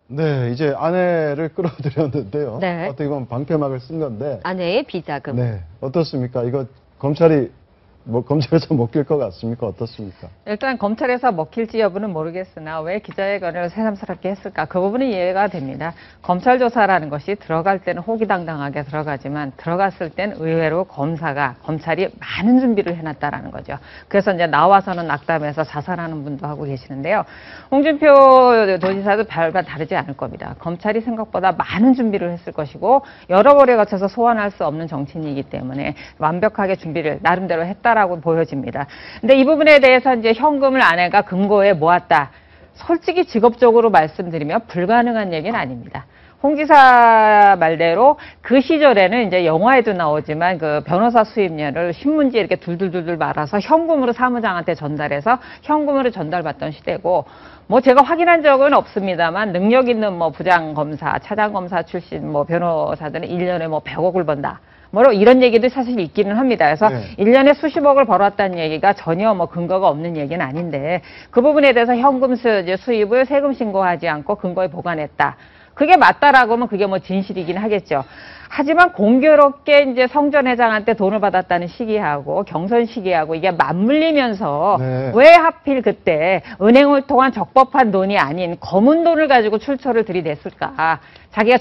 네, 이제 아내를 끌어들였는데요. 네. 어떻게 보면 방패막을 쓴 건데. 아내의 비자금. 네, 어떻습니까? 이거 검찰에서 먹힐 것 같습니까? 어떻습니까? 일단 검찰에서 먹힐지 여부는 모르겠으나 왜 기자회견을 새삼스럽게 했을까? 그 부분은 이해가 됩니다. 검찰 조사라는 것이 들어갈 때는 호기당당하게 들어가지만 들어갔을 땐 의외로 검찰이 많은 준비를 해놨다라는 거죠. 그래서 이제 나와서는 낙담해서 자살하는 분도 하고 계시는데요. 홍준표 도지사도 별반 다르지 않을 겁니다. 검찰이 생각보다 많은 준비를 했을 것이고 여러 벌에 거쳐서 소환할 수 없는 정치인이기 때문에 완벽하게 준비를 나름대로 했다라고 보여집니다. 근데 이 부분에 대해서 이제 현금을 아내가 금고에 모았다. 솔직히 직업적으로 말씀드리면 불가능한 얘기는 아닙니다. 홍 지사 말대로 그 시절에는 이제 영화에도 나오지만 그 변호사 수임료를 신문지에 이렇게 둘둘둘둘 말아서 현금으로 사무장한테 전달해서 현금으로 전달받던 시대고, 뭐 제가 확인한 적은 없습니다만 능력 있는 뭐 부장검사, 차장검사 출신 뭐 변호사들은 1년에 뭐 100억을 번다. 뭐 이런 얘기도 사실 있기는 합니다. 그래서 네. 1년에 수십억을 벌었다는 얘기가 전혀 뭐 근거가 없는 얘기는 아닌데, 그 부분에 대해서 현금 수입을 세금 신고하지 않고 근거에 보관했다. 그게 맞다라고 하면 그게 뭐 진실이긴 하겠죠. 하지만 공교롭게 이제 성전회장한테 돈을 받았다는 시기하고 경선 시기하고 이게 맞물리면서 네. 왜 하필 그때 은행을 통한 적법한 돈이 아닌 검은 돈을 가지고 출처를 들이댔을까? 자기가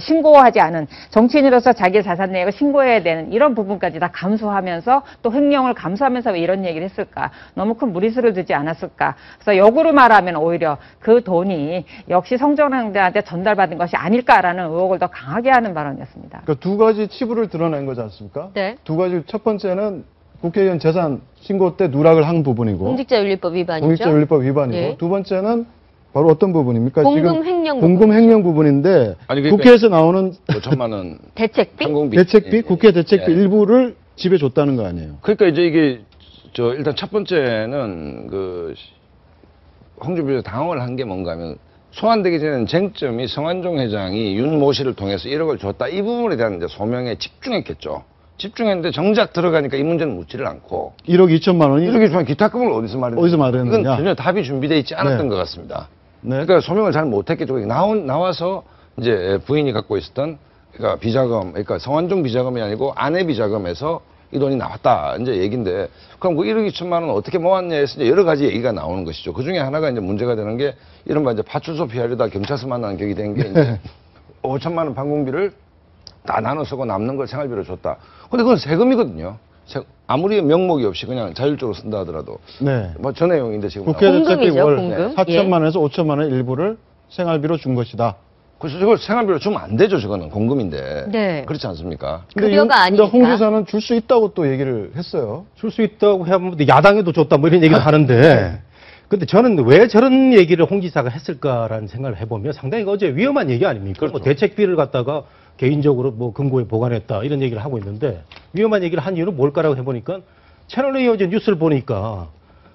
신고하지 않은 정치인으로서 자기의 자산 내역을 신고해야 되는 이런 부분까지 다 감수하면서 또 횡령을 감수하면서 왜 이런 얘기를 했을까? 너무 큰 무리수를 두지 않았을까? 그래서 역으로 말하면 오히려 그 돈이 역시 성전회장한테 전달받은 것이 아닐까라는 의혹을 더 강하게 하는 발언이었습니다. 그러니까 두 가지 치부를 드러낸 거지 않습니까? 네. 두 가지, 첫 번째는 국회의원 재산 신고 때 누락을 한 부분이고, 공직자윤리법 위반이죠. 공직자윤리법 위반이고, 네. 두 번째는 바로 어떤 부분입니까? 공금 횡령 공금 횡령 부분인데, 아니, 그러니까 국회에서 나오는 5천만 원 대책비? 항공비. 대책비, 국회 대책비 예. 일부를 집에 줬다는 거 아니에요? 그러니까 이제 이게 일단 첫 번째는 홍준표 당황을 한 게 뭔가 하면, 소환되기 전에는 쟁점이 성완종 회장이 윤 모 씨를 통해서 1억을 줬다, 이 부분에 대한 이제 소명에 집중했겠죠. 집중했는데 정작 들어가니까 이 문제는 묻지를 않고 1억 2천만 원이 1억 2천만 기탁금을 어디서 마련했느냐. 이건 전혀 답이 준비되어 있지 않았던 네. 것 같습니다. 네. 그러니까 소명을 잘 못했겠죠. 나와서 이제 부인이 갖고 있었던 그러니까 비자금, 그러니까 성완종 비자금이 아니고 아내 비자금에서 이 돈이 나왔다 이제 얘기인데, 그럼 그 1억 2천만 원 어떻게 모았냐 해서 이제 여러 가지 얘기가 나오는 것이죠. 그 중에 하나가 이제 문제가 되는 게 이른바 이제 파출소 피하려다 경찰서 만나는 격이 된 게 이제 5천만 원 방공비를 다 나눠 쓰고 남는 걸 생활비로 줬다. 근데 그건 세금이거든요. 아무리 명목이 없이 그냥 자율적으로 쓴다 하더라도. 네. 뭐 저 내용인데 지금. 국회 대책비 월 공금. 4천만 원에서 5천만 원 일부를 생활비로 준 것이다. 그래서 저걸 생활비로 주면 안 되죠. 저거는 공금인데. 네. 그렇지 않습니까? 급여가 근데 홍 아니니까. 지사는 줄 수 있다고 또 얘기를 했어요. 줄 수 있다고 하면 야당에도 줬다 뭐 이런 얘기도 하는데 근데 저는 왜 저런 얘기를 홍 지사가 했을까라는 생각을 해보면 상당히 어제 위험한 얘기 아닙니까? 그렇죠. 뭐 대책비를 갖다가 개인적으로 뭐 금고에 보관했다 이런 얘기를 하고 있는데 위험한 얘기를 한 이유는 뭘까라고 해보니까 채널A 어제 뉴스를 보니까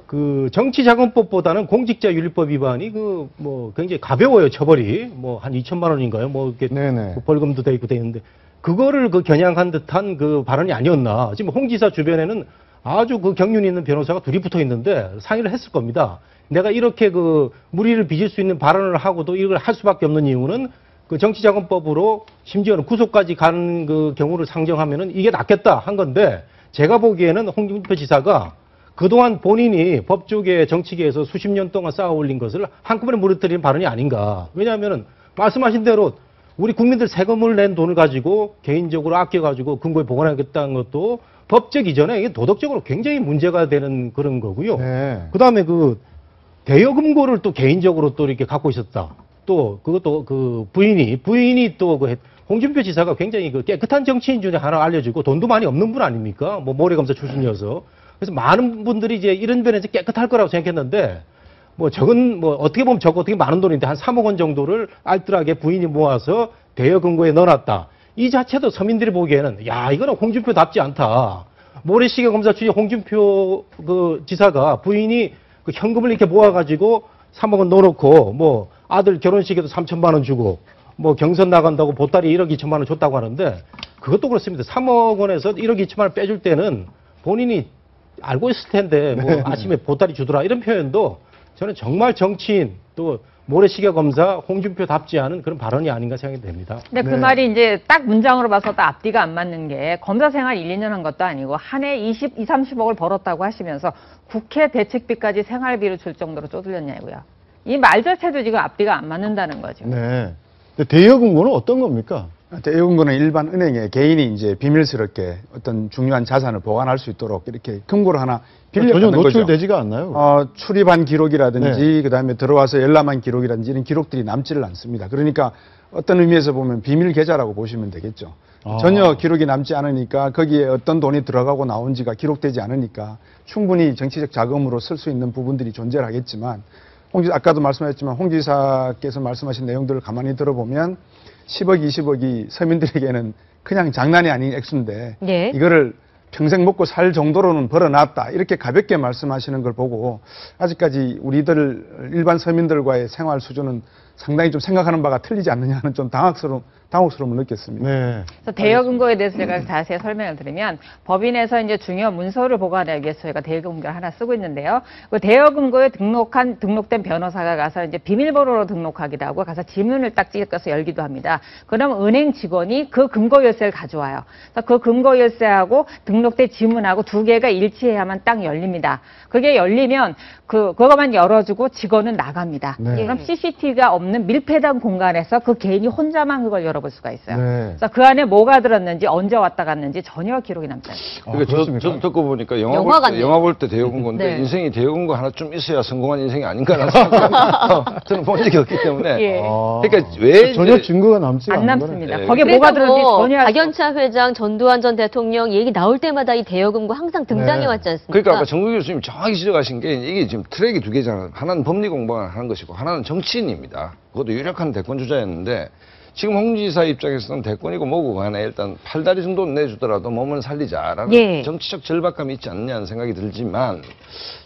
그 정치자금법보다는 공직자윤리법 위반이 그 뭐 굉장히 가벼워요 처벌이 뭐 한 2천만 원인가요? 뭐 이렇게 뭐 벌금도 돼 있고 돼 있는데 그거를 그 겨냥한 듯한 그 발언이 아니었나? 지금 홍 지사 주변에는 아주 그 경륜이 있는 변호사가 둘이 붙어 있는데 상의를 했을 겁니다. 내가 이렇게 그 무리를 빚을 수 있는 발언을 하고도 이걸 할 수밖에 없는 이유는 그 정치자금법으로 심지어는 구속까지 가는 그 경우를 상정하면은 이게 낫겠다 한 건데 제가 보기에는 홍준표 지사가 그동안 본인이 법조계 정치계에서 수십 년 동안 쌓아 올린 것을 한꺼번에 무너뜨리는 발언이 아닌가. 왜냐하면은 말씀하신 대로 우리 국민들 세금을 낸 돈을 가지고 개인적으로 아껴가지고 금고에 보관하겠다는 것도 법적 이전에 이게 도덕적으로 굉장히 문제가 되는 그런 거고요. 그 다음에 그 대여금고를 또 개인적으로 또 이렇게 갖고 있었다. 또 그것도 그 부인이 또 그 홍준표 지사가 굉장히 그 깨끗한 정치인 중에 하나 알려지고 돈도 많이 없는 분 아닙니까? 뭐 모래검사 출신이어서. 그래서 많은 분들이 이제 이런 면에서 깨끗할 거라고 생각했는데 뭐 적은 뭐 어떻게 보면 적고 어떻게 많은 돈인데 한 3억 원 정도를 알뜰하게 부인이 모아서 대여금고에 넣어놨다. 이 자체도 서민들이 보기에는 야 이거는 홍준표답지 않다. 모래시계 검사 출신 홍준표 그 지사가 부인이 그 현금을 이렇게 모아가지고 3억 원 넣어놓고 뭐 아들 결혼식에도 3천만 원 주고 뭐 경선 나간다고 보따리 1억 2천만 원 줬다고 하는데 그것도 그렇습니다. 3억 원에서 1억 2천만 원 빼줄 때는 본인이 알고 있을 텐데 뭐 아침에 보따리 주더라 이런 표현도 저는 정말 정치인 또 모래시계 검사 홍준표답지 않은 그런 발언이 아닌가 생각이 됩니다. 근데 그 말이 이제 딱 문장으로 봐서 딱 앞뒤가 안 맞는 게 검사 생활 1, 2년 한 것도 아니고 한 해 30억을 벌었다고 하시면서 국회 대책비까지 생활비로 줄 정도로 쪼들렸냐고요. 이 말 자체도 지금 앞뒤가 안 맞는다는 거죠. 네. 근데 대여금고는 어떤 겁니까? 대여금고는 일반 은행에 개인이 이제 비밀스럽게 어떤 중요한 자산을 보관할 수 있도록 이렇게 금고를 하나 빌려가는 전혀 거죠. 노출되지가 않나요? 출입한 기록이라든지 그다음에 들어와서 열람한 기록이라든지 이런 기록들이 남지를 않습니다. 그러니까 어떤 의미에서 보면 비밀 계좌라고 보시면 되겠죠. 전혀 기록이 남지 않으니까 거기에 어떤 돈이 들어가고 나온지가 기록되지 않으니까 충분히 정치적 자금으로 쓸 수 있는 부분들이 존재를 하겠지만 아까도 말씀하셨지만 홍 지사께서 말씀하신 내용들을 가만히 들어보면 10억, 20억이 서민들에게는 그냥 장난이 아닌 액수인데 이거를 평생 먹고 살 정도로는 벌어놨다. 이렇게 가볍게 말씀하시는 걸 보고 아직까지 우리들 일반 서민들과의 생활 수준은 상당히 좀 생각하는 바가 틀리지 않느냐는 좀 당혹스러움을 느꼈습니다. 그래서 대여금고에 대해서 제가 자세히 설명을 드리면 법인에서 이제 중요 문서를 보관하기 위해서 저희가 대여금고를 하나 쓰고 있는데요. 그 대여금고에 등록된 변호사가 가서 이제 비밀번호로 등록하기도 하고 가서 지문을 딱 찍어서 열기도 합니다. 그러면 은행 직원이 그 금고 열쇠를 가져와요. 그래서 그 금고 열쇠하고 등록된 지문하고 두 개가 일치해야만 딱 열립니다. 그게 열리면 그거만 열어주고 직원은 나갑니다. 그럼 CCTV가 없는 밀폐된 공간에서 그 개인이 혼자만 그걸 열어볼 수가 있어요. 그래서 그 안에 뭐가 들었는지 언제 왔다 갔는지 전혀 기록이 남지 않습니다. 그러니까 저도 듣고 보니까 영화 볼 때 대여금고인데 인생이 대여금고 하나쯤 있어야 성공한 인생이 아닌가라는 생각 저는 본 적이 없기 때문에 그러니까 왜 전혀 증거가 남지 안 않는 남습니다. 거기에 뭐가 들었는지 전혀 박연차 회장, 전두환 전 대통령 얘기 나올 때마다 이 대여금고 항상 등장해 왔지 않습니까? 그러니까 아까 정국 교수님 정확히 지적하신 게 이게 지금 트랙이 두 개잖아요. 하나는 법리 공부를 하는 것이고 하나는 정치인입니다. 그것도 유력한 대권 주자였는데 지금 홍 지사 입장에서는 대권이고 뭐고 간에 일단 팔다리 정도는 내주더라도 몸을 살리자라는 정치적 절박감이 있지 않느냐는 생각이 들지만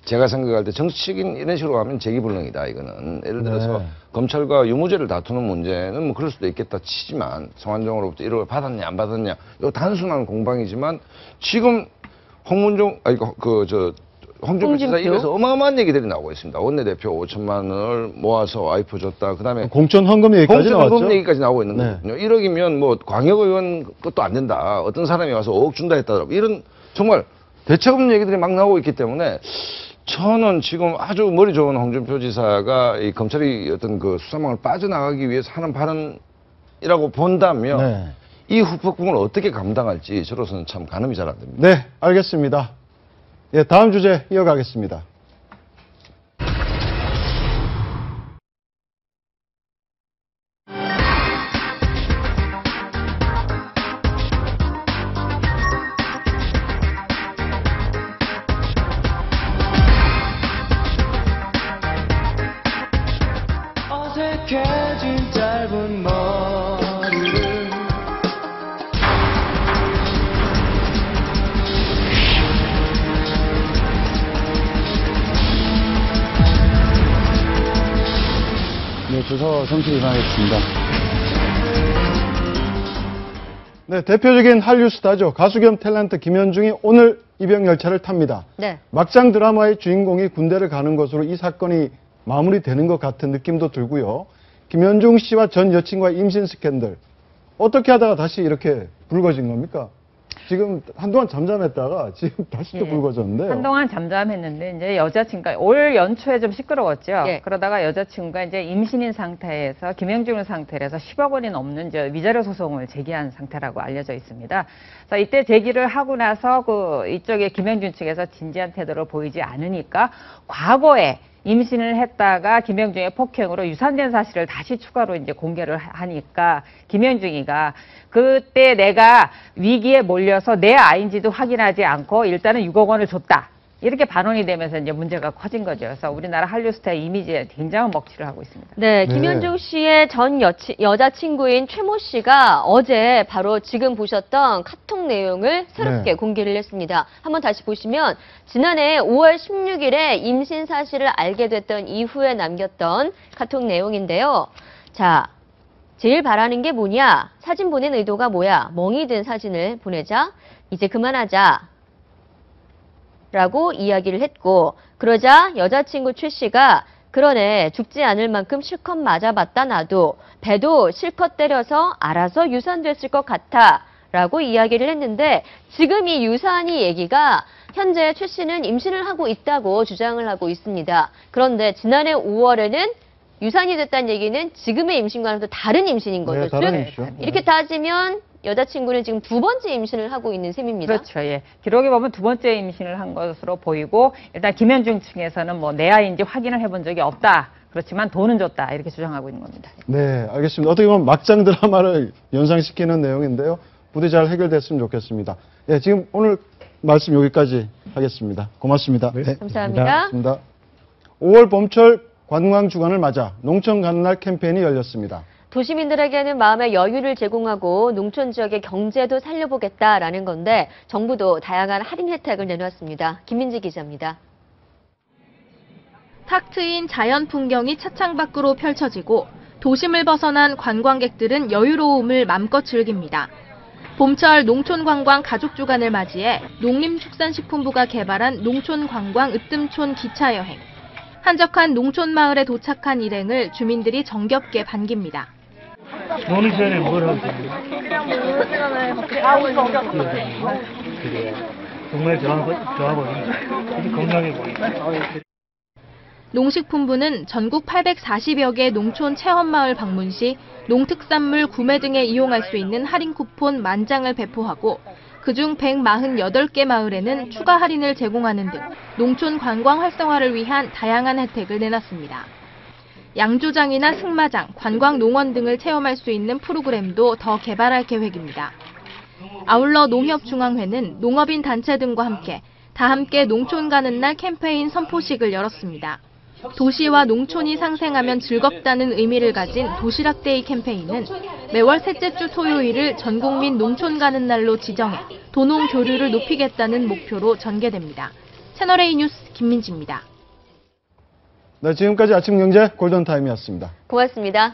제가 생각할 때 정치적인 이런 식으로 하면 재기불능이다 이거는. 예를 들어서 검찰과 유무죄를 다투는 문제는 뭐 그럴 수도 있겠다 치지만 성완종으로부터 1억을 받았냐 안 받았냐 이거 단순한 공방이지만 지금 홍준표 지사 입에서 어마어마한 얘기들이 나오고 있습니다. 원내대표 5천만 원을 모아서 와이프 줬다. 그다음에 공천 헌금 얘기까지 나왔죠. 공천 헌금 얘기까지 나오고 있는 거거든요. 1억이면 뭐 광역의원 것도 안 된다. 어떤 사람이 와서 5억 준다 했다더라고. 이런 정말 대책 없는 얘기들이 막 나오고 있기 때문에 저는 지금 아주 머리 좋은 홍준표 지사가 이 검찰이 어떤 그 수사망을 빠져나가기 위해서 하는 발언이라고 본다면 이 후폭풍을 어떻게 감당할지 저로서는 참 가늠이 잘 안 됩니다. 네, 알겠습니다. 다음 주제 이어가겠습니다. 있어서 정치를 임하겠습니다. 네, 대표적인 한류 스타죠. 가수 겸 탤런트 김현중이 오늘 입영 열차를 탑니다. 네. 막장 드라마의 주인공이 군대를 가는 것으로 이 사건이 마무리되는 것 같은 느낌도 들고요. 김현중 씨와 전 여친과의 임신 스캔들. 어떻게 하다가 다시 이렇게 불거진 겁니까? 지금 한동안 잠잠했다가 지금 다시 또 불거졌는데요. 한동안 잠잠했는데 이제 여자친구가 올 연초에 좀 시끄러웠죠. 예. 그러다가 여자친구가 이제 임신인 상태에서 김영중을 상태로 해서 10억 원이 넘는 위자료 소송을 제기한 상태라고 알려져 있습니다. 그래서 이때 제기를 하고 나서 이쪽에 김영준 측에서 진지한 태도를 보이지 않으니까 과거에 임신을 했다가 김영중의 폭행으로 유산된 사실을 다시 추가로 이제 공개를 하니까 김영중이가 그때 내가 위기에 몰려서 내 아이인지도 확인하지 않고 일단은 6억 원을 줬다. 이렇게 반론이 되면서 이제 문제가 커진 거죠. 그래서 우리나라 한류 스타의 이미지에 굉장한 먹칠을 하고 있습니다. 네, 김현중 씨의 전 여자친구인 최모 씨가 어제 바로 지금 보셨던 카톡 내용을 새롭게 공개를 했습니다. 한번 다시 보시면 지난해 5월 16일에 임신 사실을 알게 됐던 이후에 남겼던 카톡 내용인데요. 자, 제일 바라는 게 뭐냐? 사진 보낸 의도가 뭐야? 멍이 든 사진을 보내자. 이제 그만하자. 라고 이야기를 했고, 그러자 여자친구 최 씨가 그러네, 죽지 않을 만큼 실컷 맞아봤다 나도. 배도 실컷 때려서 알아서 유산됐을 것 같아. 라고 이야기를 했는데, 지금 이 유산이 얘기가 현재 최 씨는 임신을 하고 있다고 주장을 하고 있습니다. 그런데 지난해 5월에는 유산이 됐다는 얘기는 지금의 임신과는 또 다른 임신인 거죠. 네, 다른 임신. 이렇게 따지면 여자친구는 지금 두 번째 임신을 하고 있는 셈입니다. 그렇죠. 예. 기록에 보면 두 번째 임신을 한 것으로 보이고 일단 김현중 측에서는 뭐 내 아이인지 확인을 해본 적이 없다. 그렇지만 돈은 줬다. 이렇게 주장하고 있는 겁니다. 네, 알겠습니다. 어떻게 보면 막장 드라마를 연상시키는 내용인데요. 부디 잘 해결됐으면 좋겠습니다. 예, 지금 오늘 말씀 여기까지 하겠습니다. 고맙습니다. 네. 감사합니다. 고맙습니다. 5월 봄철 관광 주간을 맞아 농촌 가는 날 캠페인이 열렸습니다. 도시민들에게는 마음의 여유를 제공하고 농촌 지역의 경제도 살려보겠다라는 건데 정부도 다양한 할인 혜택을 내놨습니다. 김민지 기자입니다. 탁 트인 자연 풍경이 차창 밖으로 펼쳐지고 도심을 벗어난 관광객들은 여유로움을 맘껏 즐깁니다. 봄철 농촌관광 가족주간을 맞이해 농림축산식품부가 개발한 농촌관광 으뜸촌 기차여행. 한적한 농촌마을에 도착한 일행을 주민들이 정겹게 반깁니다. 노는 시간에 뭘 하세요? 그냥 노는 시간에 그래요. 정말 좋아 보이네. 되게 건강해 보이네. 농식품부는 전국 840여 개 농촌 체험마을 방문 시 농특산물 구매 등에 이용할 수 있는 할인 쿠폰 10,000장을 배포하고 그중 148개 마을에는 추가 할인을 제공하는 등 농촌 관광 활성화를 위한 다양한 혜택을 내놨습니다. 양조장이나 승마장, 관광 농원 등을 체험할 수 있는 프로그램도 더 개발할 계획입니다. 아울러 농협중앙회는 농업인 단체 등과 함께 다 함께 농촌 가는 날 캠페인 선포식을 열었습니다. 도시와 농촌이 상생하면 즐겁다는 의미를 가진 도시락데이 캠페인은 매월 셋째 주 토요일을 전국민 농촌 가는 날로 지정해 도농 교류를 높이겠다는 목표로 전개됩니다. 채널A 뉴스 김민지입니다. 네, 지금까지 아침 경제 골든타임이었습니다. 고맙습니다.